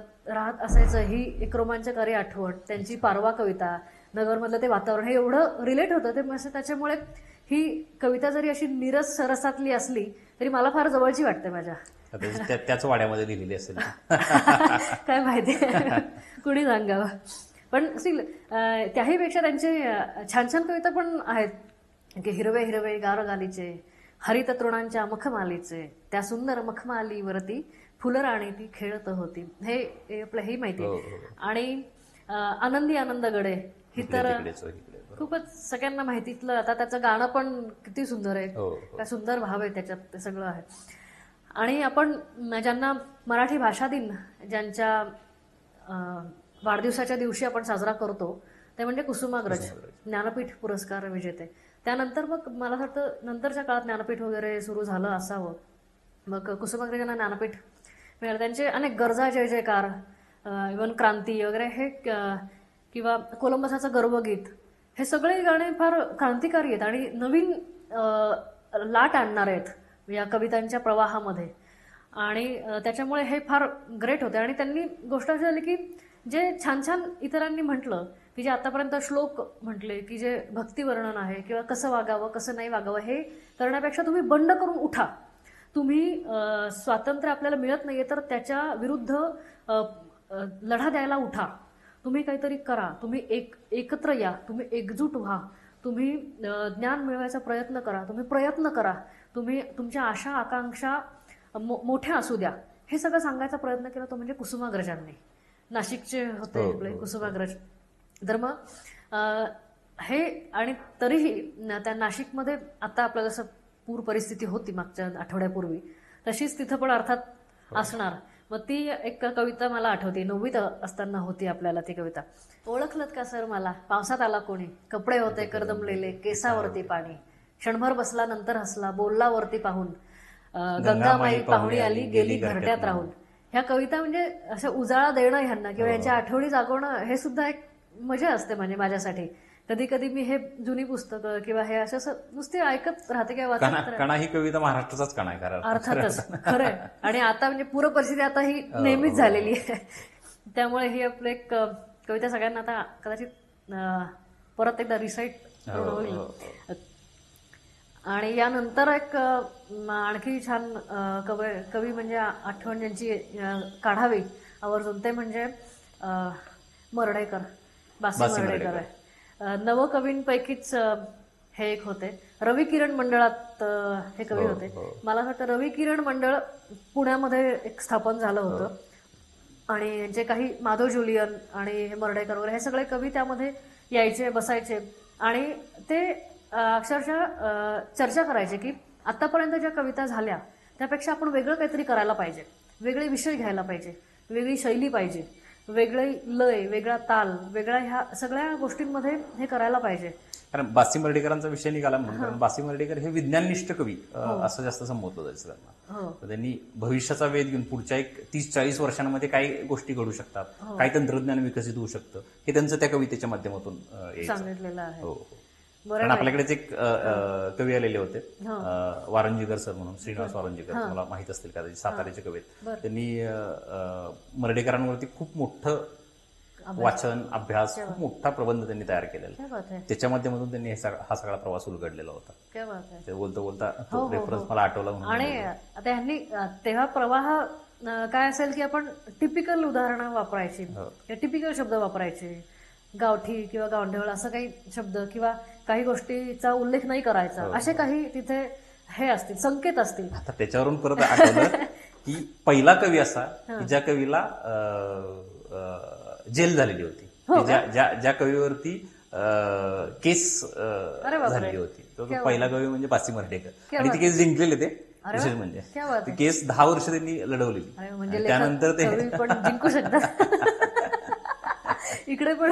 Speaker 1: असायचं, ही एक रोमांचकारी आठवण. त्यांची पारवा कविता, नगरमधलं ते वातावरण, हे एवढं रिलेट होतं ते असं. त्याच्यामुळे ही कविता जरी अशी नीरस सरसातली असली तरी मला फार जवळची वाटते माझ्या.
Speaker 2: त्याच वाड्यामध्ये लिहिलेली असेल
Speaker 1: काय माहिती, कुणी सांगावं. पण त्याही पेक्षा त्यांचे छान छान कविता पण आहेत की हिरवे हिरवे गार गालीचे, हरित तृणांच्या मखमालीचे, त्या सुंदर मखमालीवरती फुलराणी ती खेळत होती, हे आपलं हे माहिती आहे. आणि आनंदी आनंद गडे, ही तर खूपच सगळ्यांना माहितीतलं. आता त्याचं गाणं पण किती सुंदर आहे, काय सुंदर भाव आहे त्याच्यात, ते सगळं आहे. आणि आपण ज्यांना मराठी भाषा दिन, ज्यांच्या वाढदिवसाच्या दिवशी आपण साजरा करतो, ते म्हणजे कुसुमाग्रज, ज्ञानपीठ पुरस्कार विजेते. त्यानंतर मग मला वाटतं नंतरच्या काळात ज्ञानपीठ वगैरे सुरू झालं असावं. मग कुसुमाग्रजांना ज्ञानपीठ मिळालं. त्यांचे अनेक गरजा, जय जयकार, इव्हन क्रांती वगैरे, हे किंवा कोलंबसाचं गर्वगीत, हे सगळे गाणे फार क्रांतिकारी आहेत आणि नवीन लाट आणणार आहेत या कवितांच्या प्रवाहामध्ये. आणि त्याच्यामुळे हे फार ग्रेट होते. आणि त्यांनी गोष्ट अशी झाली की जे छान छान इतरांनी म्हटलं, की जे आतापर्यंत श्लोक म्हटले, की जे भक्तिवर्णन आहे किंवा कसं वागावं कसं नाही वागावं, हे करण्यापेक्षा तुम्ही बंड करून उठा. तुम्ही स्वातंत्र्य आपल्याला मिळत नाहीये तर त्याच्या विरुद्ध लढा द्यायला उठा. तुम्ही काहीतरी करा, तुम्ही एकत्र या, तुम्ही एकजूट व्हा, तुम्ही ज्ञान मिळवायचा प्रयत्न करा, तुम्ही प्रयत्न करा, तुम्ही तुमच्या आशा आकांक्षा मोठ्या असू द्या. हे सगळं सांगायचा प्रयत्न केला तो म्हणजे कुसुमाग्रजांनी. नाशिकचे होते आपले कुसुमाग्रज. तर मग हे, आणि तरीही त्या नाशिकमध्ये आता आपल्याला जसं पूर परिस्थिती होती मागच्या आठवड्यापूर्वी, तशीच तिथं पण अर्थात असणार. मग ती एक कविता मला आठवते, 9वीत असताना होती आपल्याला ती कविता. ओळखलत का सर मला, पावसात आला कोणी, कपडे होते करदमलेले, केसावरती पाणी, क्षणभर बसला नंतर हसला, बोलला वरती पाहून, गंगामाई पाहुणी आली गेली घरट्यात राहून. ह्या कविता म्हणजे असं उजाळा देणं ह्यांना किंवा यांच्या आठवणी जागवणं, हे सुद्धा एक मजा असते म्हणजे माझ्यासाठी. कधी कधी मी हे जुनी पुस्तकं किंवा हे असं नुसते ऐकत राहते किंवा वाचत राहते.
Speaker 2: कणा ही कविता महाराष्ट्राचाच कणा आहे कारण
Speaker 1: अर्थातच खरंय. आणि आता म्हणजे पूर्व परिस्थिती आता ही नेहमीच झालेली आहे. त्यामुळे ही आपली एक कविता सगळ्यांना आता कदाचित परत एकदा रिसाईट होईल. आणि यानंतर एक आणखी छान कवी म्हणजे आठवण ज्यांची काढावी आवर्जून ते म्हणजे मर्ढेकर, बासी मर्ढेकर आहे. नवकवींपैकीच हे एक होते. रवी किरण मंडळात हे कवी होते. मला असं वाटतं रवी किरण मंडळ पुण्यामध्ये एक स्थापन झालं होतं आणि जे काही माधव जुलियन आणि हे मर्ढेकर वगैरे हे सगळे कवी त्यामध्ये यायचे, बसायचे आणि ते अक्षरशः चर्चा करायचे की आतापर्यंत ज्या कविता झाल्या त्यापेक्षा आपण वेगळं काहीतरी करायला पाहिजे, वेगळे विषय घ्यायला पाहिजे, वेगळी शैली पाहिजे, वेगळी लय, वेगळा ताल, वेगळ्या ह्या सगळ्या गोष्टींमध्ये हे करायला पाहिजे.
Speaker 2: कारण बासी मर्ढेकरांचा विषय निघाला म्हणून, कारण बासी मर्ढेकर हे विज्ञाननिष्ठ कवी असं जास्त संबोधलं जायचं त्यांना. तर त्यांनी भविष्याचा वेध घेऊन पुढच्या एक 30-40 वर्षांमध्ये काही गोष्टी घडू शकतात, काही तंत्रज्ञान विकसित होऊ शकतं, हे त्यांचं त्या कवितेच्या माध्यमातून
Speaker 1: सांगितलेलं आहे.
Speaker 2: हो. कारण आपल्याकडेच एक कवी आलेले होते वारंजीकर सर म्हणून, श्रीनिवास वारंजीकर, मला माहित असतील का, साताऱ्याचे कवी आहेत. त्यांनी मर्ढेकरांवरती खूप मोठं वाचन, अभ्यास, खूप मोठा प्रबंध त्यांनी तयार केलेला. त्याच्या माध्यमातून त्यांनी हा सगळा प्रवास उलगडलेला होता. ते बोलता बोलता रेफरन्स मला आठवला म्हणून.
Speaker 1: आणि आता ह्यांनी तेव्हा प्रवाह काय असेल की आपण टिपिकल उदाहरणं वापरायची, टिपिकल शब्द वापरायचे, गावठी किंवा गावंढळ असं काही शब्द किंवा काही गोष्टीचा उल्लेख नाही करायचा, असे काही तिथे हे असतील, संकेत असतील.
Speaker 2: आता त्याच्यावरून परत आठवलं की पहिला कवी असा की ज्या कवीला जेल झालेली होती, ज्या कवीवरती केस झालेली होती, तो पहिला कवी म्हणजे बासी मर्ढेकर. आणि ती केस जिंकलेले ते विशेष म्हणजे केस 10 वर्ष त्यांनी लढवलेली.
Speaker 1: म्हणजे
Speaker 2: त्यानंतर ते
Speaker 1: पण जिंकू शकतात. इकडे पण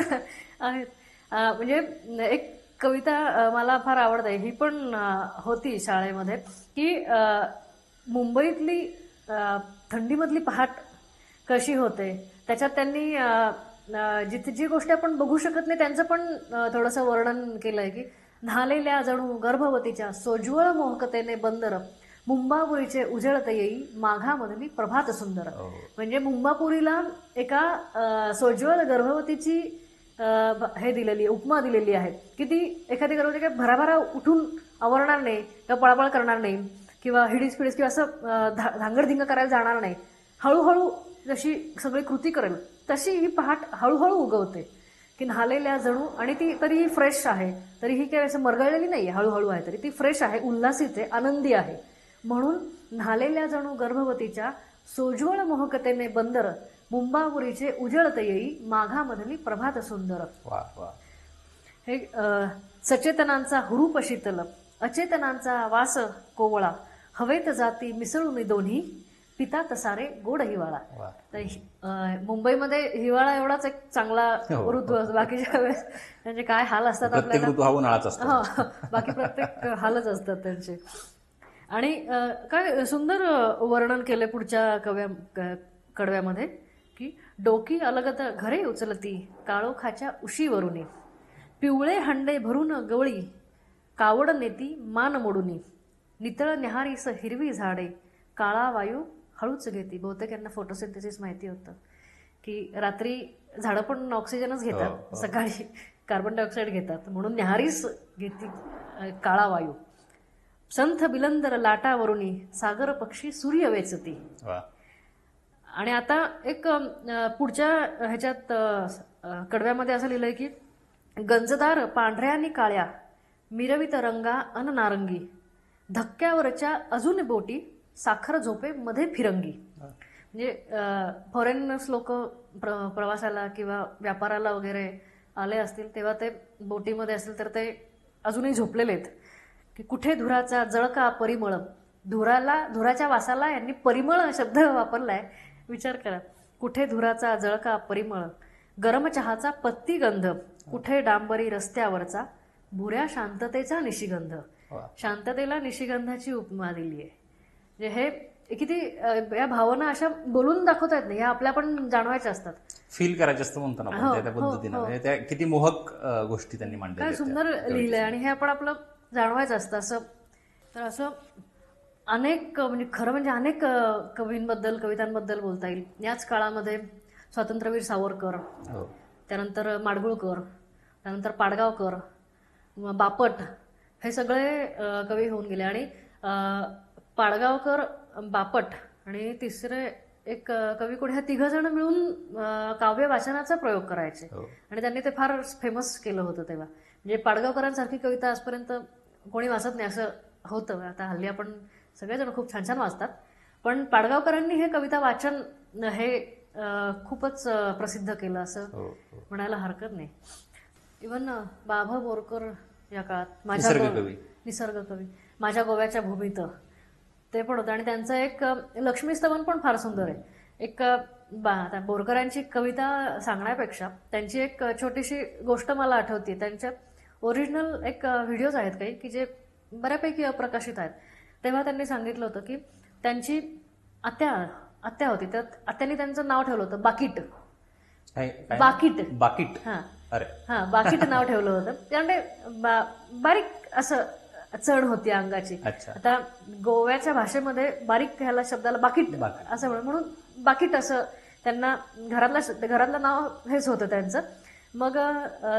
Speaker 1: आहेत. म्हणजे एक कविता मला फार आवडते, ही पण होती शाळेमध्ये की मुंबईतली थंडीमधली पहाट कशी होते, त्याच्यात त्यांनी जिथे जी गोष्टी आपण बघू शकत नाही त्यांचं पण थोडंसं वर्णन केलंय की न्हालेल्या जणू गर्भवतीच्या सोज्वळ मोहकतेने बंदर, मुंबापुरीचे उजळत येई माघामधली प्रभात सुंदर. म्हणजे मुंबापुरीला एका सोज्वळ गर्भवतीची हे दिलेली, उपमा दिलेली आहे की ती एखादी गर्भवती काय भराभरा उठून आवरणार नाही किंवा पळापळ करणार नाही किंवा हिडीस पिडीस किंवा असं धांगडधिंग करायला जाणार नाही, हळूहळू जशी सगळी कृती करेल तशी ही पहाट हळूहळू उगवते की न्हालेल्या जणू. आणि ती तरीही फ्रेश आहे, तरीही काही असं मरगळलेली नाही, हळूहळू आहे तरी ती फ्रेश आहे, उल्हासित आहे, आनंदी आहे. म्हणून न्हालेल्या जणू गर्भवतीच्या सोज्वळ मोहकतेने बंदर, मुंबापुरीचे उजळत येई माघामधली प्रभात सुंदर. हे सचेतनांचा हुरूप शीतल, अचेतनांचा वास कोवळा, हवेत जाती मिसळून दोन्ही, पितात सारे गोड हिवाळा. मुंबईमध्ये हिवाळा एवढाच एक चांगला ऋतू असतो, बाकीच्या वेळेस त्यांचे काय हाल असतात आपल्याला,
Speaker 2: ऋतू हा उन्हाळाच असतो,
Speaker 1: बाकी प्रत्येक हालच असतात त्यांचे. आणि काय सुंदर वर्णन केले पुढच्या कडव्यामध्ये की डोकी अलगत घरे उचलती, काळोखाच्या उशीवरुनी, पिवळे हंडे भरून गवळी, कावड नेती मान मोडुनी, नितळ न्याहारीस हिरवी झाडे, काळा वायू हळूच घेती. बहुतेक यांना फोटोसिंथेसिस माहिती होतं की रात्री झाडं पण ऑक्सिजनच घेतात, सकाळी कार्बन डायऑक्साईड घेतात, म्हणून न्याहारीस घेती काळा वायू. संथ बिलंदर लाटावरुनी, सागर पक्षी सूर्य वेचती. आणि आता एक पुढच्या ह्याच्यात कडव्यामध्ये असं लिहिलंय की गंजदार पांढऱ्या आणि काळ्या, मिरवित रंगा अन नारंगी, धक्क्यावरच्या अजून बोटी, साखर झोपे मध्ये फिरंगी. म्हणजे फॉरेनर्स लोक प्रवासाला किंवा व्यापाराला वगैरे आले असतील तेव्हा ते बोटीमध्ये असतील तर ते अजूनही झोपलेले आहेत की कुठे धुराचा जळका परिमळ, धुराच्या वासाला यांनी परिमळ शब्द वापरलाय. विचार करा, कुठे धुराचा जळका परिमळ, गरम चहाचा पत्ती गंध, कुठे डांबरी रस्त्यावरचा भुऱ्या शांततेचा निशिगंध. शांततेला निशिगंधाची उपमा दिली आहे. म्हणजे हे किती या भावना अशा बोलून दाखवता येत नाही, या आपल्या पण जाणवायच्या असतात.
Speaker 2: फील करायचं असतं म्हणतो ना आपण त्या पद्धतीनं, म्हणजे त्या किती मोहक गोष्टी त्यांनी मांडल्या.
Speaker 1: काय सुंदर लिहिलंय आणि हे आपण आपलं जाणवायचं असतं असं. तर असं अनेक म्हणजे खरं म्हणजे अनेक कवींबद्दल कवितांबद्दल बोलता येईल. याच काळामध्ये स्वातंत्र्यवीर सावरकर, त्यानंतर माडगुळकर, त्यानंतर पाडगावकर, बापट, हे सगळे कवी होऊन गेले. आणि पाडगावकर, बापट आणि तिसरे एक कवी कोणी, ह्या तिघ जण मिळून काव्य वाचनाचा प्रयोग करायचे आणि त्यांनी ते फार फेमस केलं होतं तेव्हा. म्हणजे पाडगावकरांसारखी कविता आजपर्यंत कोणी वाचत नाही असं होतं. आता हल्ली आपण सगळेजण खूप छान छान वाचतात, पण पाडगावकरांनी हे कविता वाचन हे खूपच प्रसिद्ध केलं असं म्हणायला हरकत नाही. इव्हन बाभा बोरकर या काळात निसर्ग कवी, माझ्या गोव्याच्या भूमीत, ते पण होतं. आणि त्यांचं एक लक्ष्मीस्तवन पण फार सुंदर आहे. एक बोरकरांची कविता सांगण्यापेक्षा त्यांची एक छोटीशी गोष्ट मला आठवते. त्यांच्या ओरिजिनल एक व्हिडिओज आहेत काही की जे बऱ्यापैकी अप्रकाशित आहेत. तेव्हा त्यांनी सांगितलं होतं की त्यांची आत्या होती, तर आत्यांनी त्यांचं नाव ठेवलं होतं बाकीट.
Speaker 2: बाकीट
Speaker 1: बाकीट नाव ठेवलं होतं. त्यामुळे बारीक असं चढ होती अंगाची. आता गोव्याच्या भाषेमध्ये बारीक ह्याला शब्दाला बाकीट असं म्हणून बाकीट असं त्यांना घरातलं नाव हेच होतं त्यांचं. मग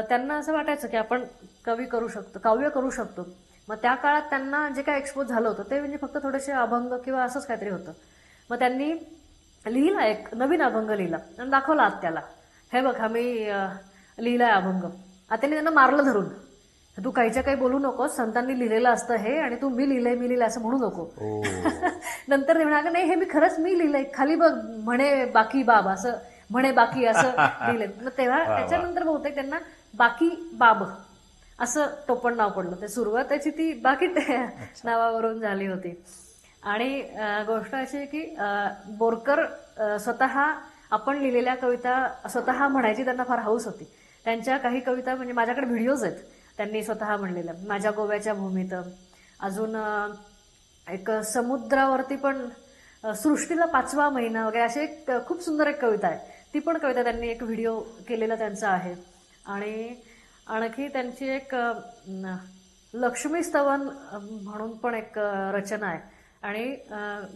Speaker 1: त्यांना असं वाटायचं की आपण काव्य करू शकतो. मग त्या काळात त्यांना जे काय एक्सपोज झालं होतं ते म्हणजे फक्त थोडेसे अभंग किंवा असंच काहीतरी होतं. मग त्यांनी लिहिला, एक नवीन अभंग लिहिला आणि दाखवला आत्याला, हे बघ आम्ही लिहिलाय अभंग. आत्याने त्यांना मारलं धरून, तू काहीच्या काही बोलू नकोस, संतांनी लिहिलेलं असतं हे, आणि तू मी लिहिलंय असं म्हणू नको. नंतर ते म्हणाले नाही हे मी खरंच मी लिहिलंय, खाली बघ म्हणे बाकी बाब असं म्हणे बाकी असं लिहिलंय. मग तेव्हा त्याच्यानंतर बहुतेक त्यांना बाकी बाब असं टोपण नाव पडलं. ते सुरुवात त्याची ती बाकीट नावावरून झाली होती. आणि गोष्ट अशी आहे की बोरकर स्वतः आपण लिहिलेल्या कविता स्वतः म्हणायची त्यांना फार हौस होती. त्यांच्या काही कविता म्हणजे माझ्याकडे व्हिडिओज आहेत त्यांनी स्वतः म्हणलेल्या, माझ्या गोव्याच्या भूमीत. अजून एक समुद्रावरती पण सृष्टीला 5वा महिना वगैरे अशी एक खूप सुंदर एक कविता आहे. ती पण कविता त्यांनी एक व्हिडिओ केलेला त्यांचा आहे. आणि आणखी त्यांची एक लक्ष्मीस्तवन म्हणून पण एक रचना आहे. आणि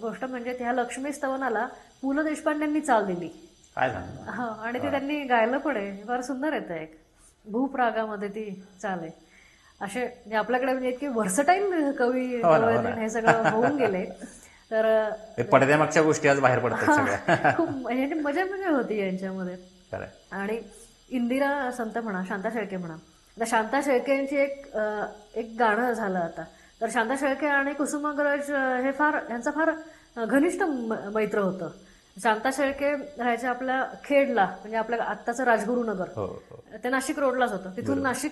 Speaker 1: गोष्ट म्हणजे त्या लक्ष्मीस्तवनाला पु ल देशपांडेंनी चाल दिली. आणि ते त्यांनी गायलं पण आहे, फार सुंदर येतं. एक भूपरागामध्ये ती चाल आहे. असे म्हणजे आपल्याकडे म्हणजे इतके व्हर्सटाईल कवी हे सगळं होऊन गेले. तर
Speaker 2: पडद्यामागच्या गोष्टी आज बाहेर पडतात.
Speaker 1: खूप म्हणजे मजा होती यांच्यामध्ये. आणि इंदिरा संत म्हणा, शांता शेळके म्हणा. आता शांता शेळकेंची एक गाणं झालं आता. तर शांता शेळके आणि कुसुमाग्रज हे यांचं फार घनिष्ठ मैत्र होतं. शांता शेळके राहायचे आपल्या खेडला, म्हणजे आपल्या आत्ताचं राजगुरुनगर, ते नाशिक रोडलाच होतं. तिथून नाशिक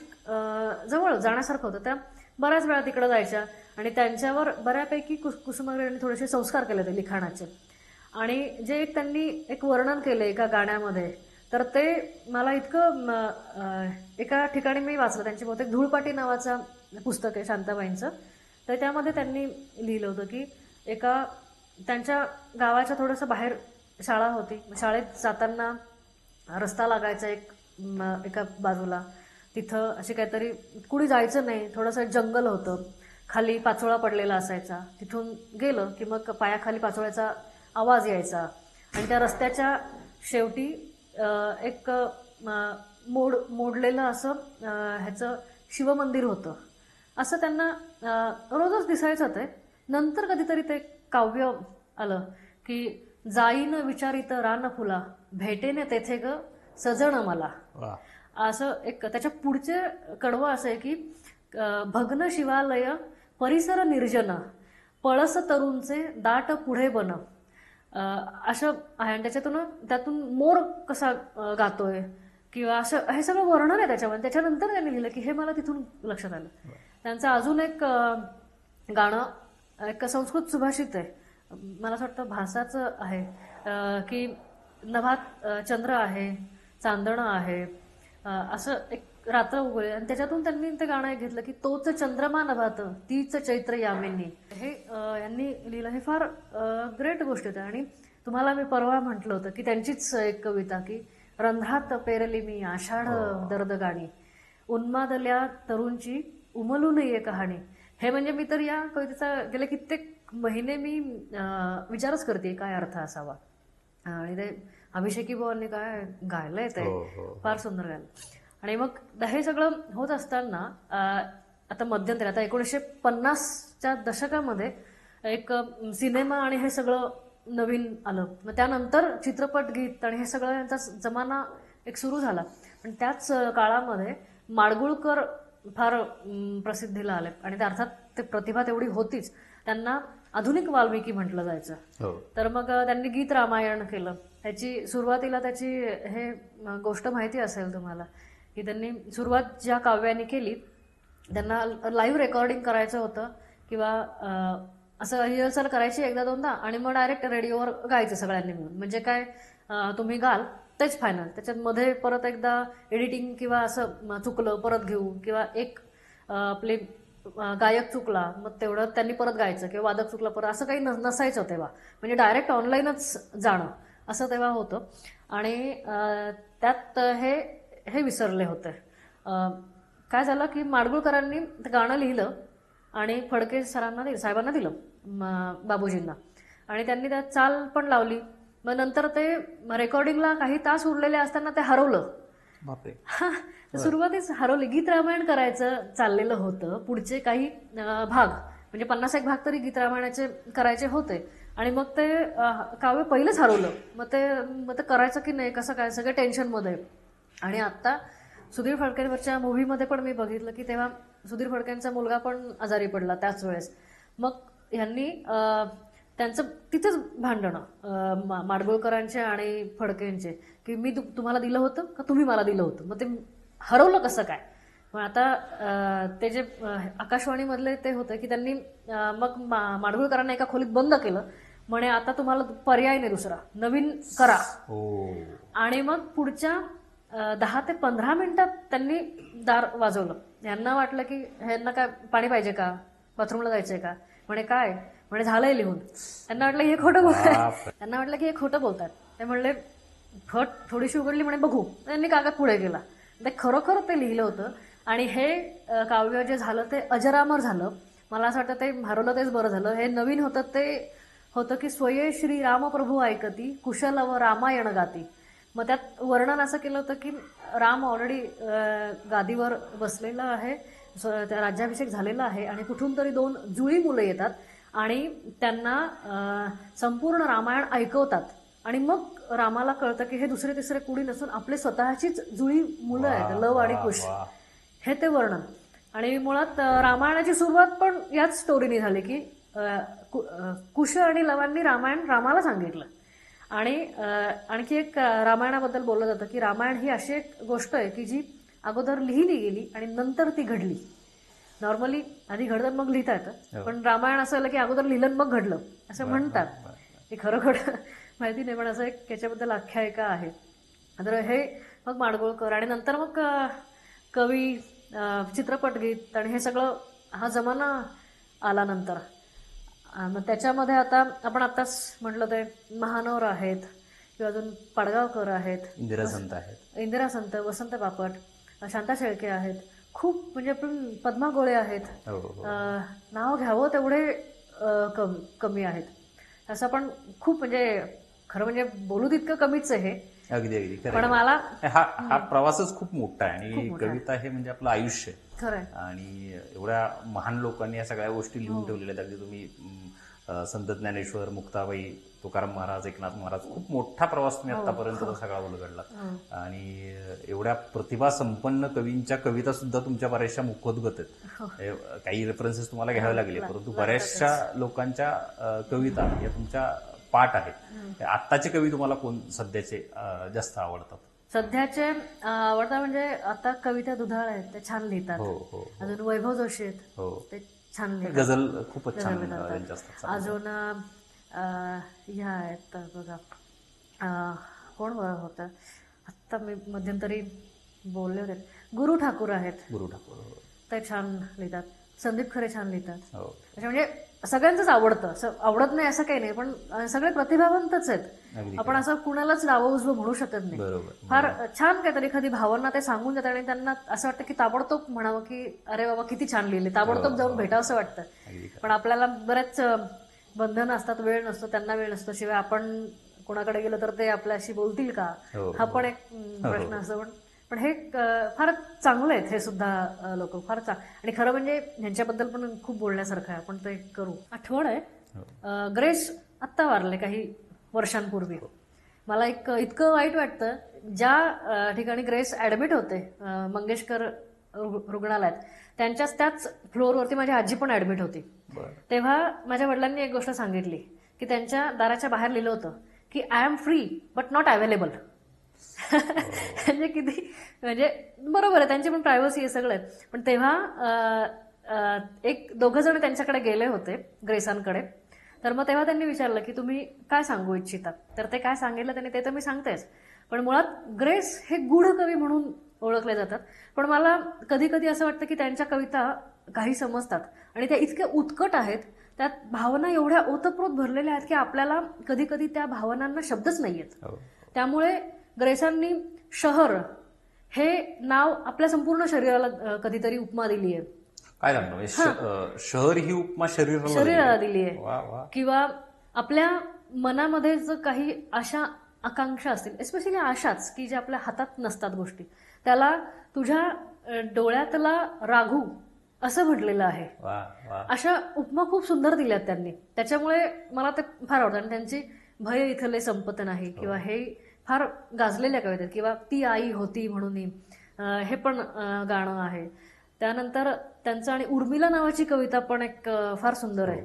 Speaker 1: जवळ जाण्यासारखं होतं. त्या बऱ्याच वेळा तिकडे जायच्या आणि त्यांच्यावर बऱ्यापैकी कुसुमाग्रजांनी थोडेसे संस्कार केले होते लिखाणाचे. आणि जे त्यांनी एक वर्णन केलं एका गाण्यामध्ये, तर ते मला इतकं एका ठिकाणी मी वाचलं. त्यांची बहुतेक धूळपाटी नावाचं पुस्तक आहे शांताबाईंचं. तर त्यामध्ये त्यांनी लिहिलं होतं की एका त्यांच्या गावाच्या थोडंसं बाहेर शाळा होती. शाळेत जाताना रस्ता लागायचा एका बाजूला. तिथं अशी काहीतरी कुणी जायचं नाही, थोडंसं जंगल होतं, खाली पाचोळा पडलेला असायचा. तिथून गेलं की मग पायाखाली पाचोळ्याचा आवाज यायचा. आणि त्या रस्त्याच्या शेवटी एक मोडलेलं असं ह्याचं शिवमंदिर होतं. असं त्यांना रोजच दिसायचं ते. नंतर कधीतरी ते काव्य आलं की जाईन विचारित रान फुला, भेटेने तेथे ग सजण मला. असं एक त्याच्या पुढचे कडवं असं आहे की भग्न शिवालय परिसर निर्जन, पळस तरुणचे दाट पुढे बन. असं आहे. आणि त्यातून मोर कसा गातोय किंवा असं हे सगळं वर्णन आहे त्याच्यामध्ये. त्याच्यानंतर त्यांनी लिहिलं की हे मला तिथून लक्षात आलं. त्यांचं अजून एक गाणं एक संस्कृत सुभाषित आहे, मला असं वाटतं भासाचं आहे, की नभात चंद्र आहे, चांदणं आहे, असं एक रात्र उगवली आणि त्याच्यातून त्यांनी ते गाणं एक घेतलं की तोच चंद्रमा नभात तीच चैत्र यामिनी. हे यांनी लिहिलं. हे फार ग्रेट गोष्ट होती. आणि तुम्हाला मी परवा म्हटलं होतं की त्यांचीच एक कविता की रंध्रात पेरली मी आषाढ दर्द गाणी उन्मादल्या तरुणची उमलून ये कहाणी. हे म्हणजे मी तर या कवितेचा गेले कित्येक महिने मी विचारच करते काय अर्थ असावा. आणि ते अभिषेकी बुवांनी काय गायलंय ते फार सुंदर गायलं. आणि मग हे सगळं होत असताना आता मध्यंतरी आता 1950च्या दशकामध्ये एक सिनेमा आणि हे सगळं नवीन आलं. मग त्यानंतर चित्रपट गीत आणि हे सगळं यांचा जमाना एक सुरू झाला. पण त्याच काळामध्ये माडगुळकर फार प्रसिद्धीला आले. आणि त्या अर्थात ते प्रतिभा तेवढी होतीच. त्यांना आधुनिक वाल्मिकी म्हटलं जायचं. तर मग त्यांनी गीत रामायण केलं. त्याची सुरुवातीला त्याची हे गोष्ट माहिती असेल तुम्हाला की त्यांनी सुरुवात ज्या काव्याने केली त्यांना लाईव्ह रेकॉर्डिंग करायचं होतं किंवा असं रिहर्सल करायची एकदा दोनदा आणि मग डायरेक्ट रेडिओवर गायचं सगळ्यांनी मिळून. म्हणजे काय तुम्ही गाल तेच फायनल. त्याच्यात मध्ये परत एकदा एडिटिंग किंवा असं चुकलं परत घेऊ किंवा एक आपले गायक चुकला मग तेवढं त्यांनी परत गायचं किंवा वादक चुकला परत असं काही नसायचं तेव्हा. म्हणजे डायरेक्ट ऑनलाईनच जाणं असं तेव्हा होतं. आणि त्यात हे विसरले होते. काय झालं की माडगुळकरांनी ते गाणं लिहिलं आणि फडके सरांना साहेबांना दिलं बाबूजींना. आणि त्यांनी त्यात चाल पण लावली. मग नंतर ते रेकॉर्डिंगला काही तास उरलेले असताना ते हरवलं. सुरुवातीच हरवले. गीत रामायण करायचं चाललेलं होतं. पुढचे काही भाग म्हणजे 50 भाग तरी गीत रामायणाचे करायचे होते. आणि मग ते काव्य पहिलेच हरवलं. मग ते करायचं की नाही कसं काय सगळं टेन्शनमध्ये. आणि आत्ता सुधीर फडकेंवरच्या मूव्हीमध्ये पण मी बघितलं की तेव्हा सुधीर फडकेंचा मुलगा पण आजारी पडला त्याच वेळेस. मग ह्यांनी त्यांचं तिथेच भांडणं माडगुळकरांचे आणि फडकेंचे की मी तुम्हाला दिलं होतं का तुम्ही मला दिलं होतं. मग ते हरवलं कसं काय. मग आता ते जे आकाशवाणीमधले ते होतं की त्यांनी मग माडगुळकरांना एका खोलीत बंद केलं. म्हणे आता तुम्हाला पर्याय नाही दुसरा नवीन करा. आणि मग पुढच्या 10 ते 15 मिनिटात त्यांनी दार वाजवलं. यांना वाटलं की ह्यांना काय पाणी पाहिजे का बाथरूमला जायचंय का. म्हणे काय म्हणे झालंय लिहून. त्यांना वाटलं हे खोटं बोलतात. त्यांना वाटलं की हे खोटं बोलतात. ते म्हणले फट थोडीशी उघडली म्हणे बघू. त्यांनी कागद पुढे गेला. ते खरोखर ते लिहिलं होतं. आणि हे काव्य जे झालं ते अजरामर झालं. मला असं वाटतं ते हरवलं तेच बरं झालं. हे नवीन होतं ते होतं की स्वये श्री रामप्रभू ऐकती कुशल व रामायण गाती. मग त्यात वर्णन असं केलं होतं की राम ऑलरेडी गादीवर बसलेला आहे. त्या राज्याभिषेक झालेला आहे आणि कुठून तरी 2 जुळी मुलं येतात आणि त्यांना संपूर्ण रामायण ऐकवतात. आणि मग रामाला कळतं की हे दुसरे तिसरे कुणी नसून आपले स्वतःचीच जुळी मुलं आहेत लव आणि कुश. हे ते वर्णन. आणि मुळात रामायणाची सुरुवात पण याच स्टोरीने झाली की कुश आणि लवांनी रामायण रामाला सांगितलं. आणि आणखी एक रामायणाबद्दल बोललं जातं की रामायण ही अशी एक गोष्ट आहे की जी अगोदर लिहिली गेली आणि नंतर ती घडली. नॉर्मली आधी घडतं मग लिहिता येतं. पण रामायण असं आलं की अगोदर लिहिलं मग घडलं असं म्हणतात. हे खरोखर माहिती नाही पण असं एक त्याच्याबद्दल आख्यायिका आहे. तर हे मग माडगुळकर आणि नंतर मग कवी चित्रपट गीत आणि हे सगळं हा जमाना आला नंतर. मग त्याच्यामध्ये आता आपण आत्ताच म्हटलं ते महानोर आहेत किंवा अजून पाडगावकर आहेत, इंदिरा संत, वसंत बापट, शांता शेळके आहेत. खूप म्हणजे आपण पद्मा गोळे आहेत. नाव घ्यावं तेवढे कमी आहेत. असं पण खूप म्हणजे खरं म्हणजे बोलू तितकं कमीच आहे हे.
Speaker 2: अगदी
Speaker 1: पण मला
Speaker 2: हा प्रवासच खूप मोठा आहे. आणि कविता हे म्हणजे आपलं आयुष्य
Speaker 1: खरंय.
Speaker 2: आणि एवढ्या महान लोकांनी या सगळ्या गोष्टी लिहून ठेवलेल्या आहेत. अगदी तुम्ही संत ज्ञानेश्वर, मुक्ताबाई, तुकाराम महाराज, एकनाथ महाराज, खूप मोठा प्रवास तुम्ही आतापर्यंत सगळा उलगडला. आणि एवढ्या प्रतिभा संपन्न कवींच्या कविता सुद्धा तुमच्या बऱ्याचशा मुखोद्गत आहेत. काही रेफरन्सेस तुम्हाला घ्यावे लागले परंतु बऱ्याचशा लोकांच्या कविता या तुमच्या पाठ आहेत. आत्ताचे कवी तुम्हाला कोण सध्याचे जास्त आवडतात?
Speaker 1: सध्याचे आवडतात म्हणजे आता कविता दुधाळ आहेत ते छान लिहितात. अजून वैभव जोशी आहेत ते छान लिहितात.
Speaker 2: गझल खूपच छान लिहितात.
Speaker 1: अजून ह्या आहेत बघा कोण बरं होतं आत्ता मी मध्यंतरी बोलले होते. गुरु ठाकूर आहेत,
Speaker 2: गुरु ठाकूर. हो.
Speaker 1: ते छान लिहितात. संदीप खरे छान लिहितात.
Speaker 2: हो.
Speaker 1: अच्छा, म्हणजे सगळ्यांचंच आवडतं, आवडत नाही असं काही नाही, पण सगळे प्रतिभावंतच आहेत.
Speaker 2: अगदी
Speaker 1: आपण असं कुणालाच डावं उजवं म्हणू शकत नाही.
Speaker 2: बरोबर.
Speaker 1: फार छान काहीतरी एखादी भावना ते सांगून देतात आणि त्यांना असं वाटतं की ताबडतोब म्हणावं की अरे बाबा किती छान लिहिले, ताबडतोब जाऊन भेटावं असं वाटतं.
Speaker 2: अगदी.
Speaker 1: पण आपल्याला बरेच बंधनं असतात, वेळ नसतो, त्यांना वेळ नसतो. शिवाय आपण कोणाकडे गेलो तर ते आपल्याशी बोलतील का,
Speaker 2: हो.
Speaker 1: हा पण एक प्रश्न असतो. पण हे फार चांगलं आहेत हे सुद्धा लोक, फार आणि खरं म्हणजे ह्यांच्याबद्दल पण खूप बोलण्यासारखं आहे. आपण ते करू. आठवण आहे, ग्रेस आत्ता वारले काही वर्षांपूर्वी. मला इतकं वाईट वाटतं, ज्या ठिकाणी ग्रेस ऍडमिट होते मंगेशकर रुग्णालयात, त्यांच्याच त्याच फ्लोअरवरती माझी आजी पण ऍडमिट होती. तेव्हा माझ्या वडिलांनी एक गोष्ट सांगितली की त्यांच्या दाराच्या बाहेर लिहिलं होतं की I am free but not available. म्हणजे किती, म्हणजे बरोबर आहे, त्यांची पण प्रायव्हसी आहे, सगळं आहे. पण तेव्हा एक दोघं जण त्यांच्याकडे गेले होते ग्रेसांकडे. तर मग तेव्हा त्यांनी विचारलं की तुम्ही काय सांगू इच्छिता, तर ते काय सांगितलं त्यांनी ते तर मी सांगतेच. पण मुळात ग्रेस हे गूढ कवी म्हणून ओळखले जातात. पण मला कधी कधी असं वाटतं की त्यांच्या कविता काही समजतात आणि त्या इतक्या उत्कट आहेत, त्यात भावना एवढ्या ओतप्रोत भरलेल्या आहेत की आपल्याला कधी कधी त्या भावनांना शब्दच नाही आहेत. त्यामुळे ग्रेसांनी शहर हे नाव आपल्या संपूर्ण शरीराला कधीतरी उपमा दिली आहे.
Speaker 2: काय सांगतो, शहर ही उपमा
Speaker 1: शरीराला दिली आहे. किंवा आपल्या मनामध्ये जर काही आशा आकांक्षा असतील, एस्पेशली आशाच की ज्या आपल्या हातात नसतात गोष्टी, त्याला तुझ्या डोळ्यातला राघू असं म्हटलेलं आहे. अशा उपमा खूप सुंदर दिल्यात त्यांनी. त्याच्यामुळे मला ते फार आवडतं. आणि त्यांची भय इथले संपत नाही किंवा हे फार गाजलेल्या कविता, किंवा ती आई होती म्हणून हे पण गाणं आहे. त्यानंतर त्यांचं आणि उर्मिला नावाची कविता पण एक फार सुंदर आहे.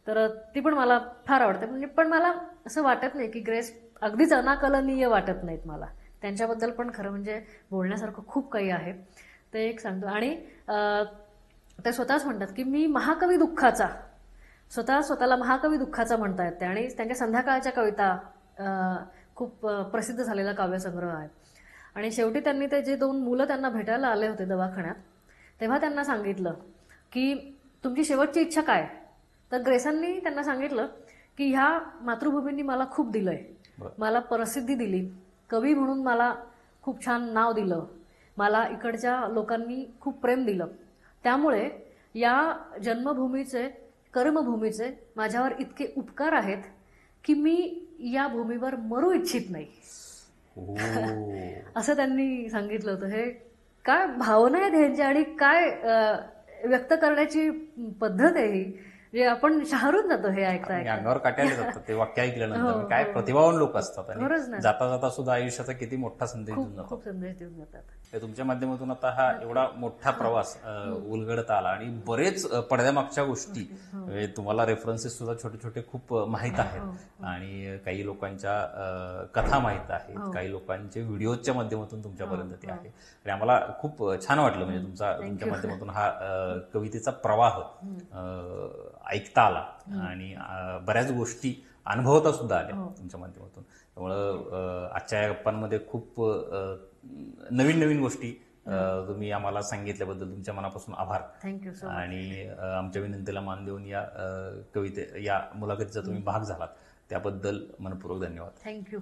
Speaker 1: तर ती पण मला फार आवडते. म्हणजे पण मला असं वाटत नाही की ग्रेस अगदीच अनाकलनीय वाटत नाहीत मला. त्यांच्याबद्दल पण खरं म्हणजे बोलण्यासारखं खूप काही आहे, ते एक सांगतो. आणि ते स्वतःच म्हणतात की मी महाकवी दुःखाचा, स्वतःला महाकवी दुःखाचा म्हणता येते. आणि त्यांच्या संध्याकाळच्या कविता खूप प्रसिद्ध झालेला काव्यसंग्रह आहे. आणि शेवटी त्यांनी ते जे 2 मुलं त्यांना भेटायला आले होते दवाखान्यात, तेव्हा त्यांना सांगितलं की तुमची शेवटची इच्छा काय. तर ग्रेसांनी त्यांना सांगितलं की ह्या मातृभूमींनी मला खूप दिलंय, मला प्रसिद्धी दिली, कवी म्हणून मला खूप छान नाव दिलं, मला इकडच्या लोकांनी खूप प्रेम दिलं, त्यामुळे या जन्मभूमीचे, कर्मभूमीचे माझ्यावर इतके उपकार आहेत की मी या भूमीवर मरू इच्छित नाही. असं त्यांनी सांगितलं होतं. हे काय भावना आहेत ह्यांच्या आणि काय व्यक्त करण्याची पद्धत आहे ही, जे आपण शहरून जातो हे ऐकता.
Speaker 2: अंगावर काट्याले जातात ते वाक्य ऐकल्यानंतर. काय प्रतिभावान लोक असतात आणि जाता जाता सुद्धा आयुष्याचा किती मोठा संदेश देऊन जातात.
Speaker 1: खूप संदेश देऊन जातात.
Speaker 2: तुमच्या माध्यमातून आता हा एवढा मोठा प्रवास उलगडत आला आणि बरेच पडद्यामागच्या गोष्टी, तुम्हाला रेफरन्सेस सुद्धा छोटे छोटे खूप माहीत आहेत आणि काही लोकांच्या कथा माहीत आहेत, काही लोकांचे व्हिडिओच्या माध्यमातून तुमच्यापर्यंत ते आहे. आणि आम्हाला खूप छान वाटलं म्हणजे तुमच्या माध्यमातून हा कवितेचा प्रवाह ऐकता आला आणि बऱ्याच गोष्टी अनुभवता सुद्धा आल्या तुमच्या माध्यमातून. त्यामुळं आजच्या या गप्पांमध्ये खूप नवीन नवीन गोष्टी तुम्ही आम्हाला सांगितल्याबद्दल तुमच्या मनापासून आभार.
Speaker 1: थँक्यू.
Speaker 2: आणि आमच्या विनंतीला मान देऊन या मुलाखतीचा तुम्ही भाग झालात त्याबद्दल मनपूर्वक धन्यवाद.
Speaker 1: थँक्यू.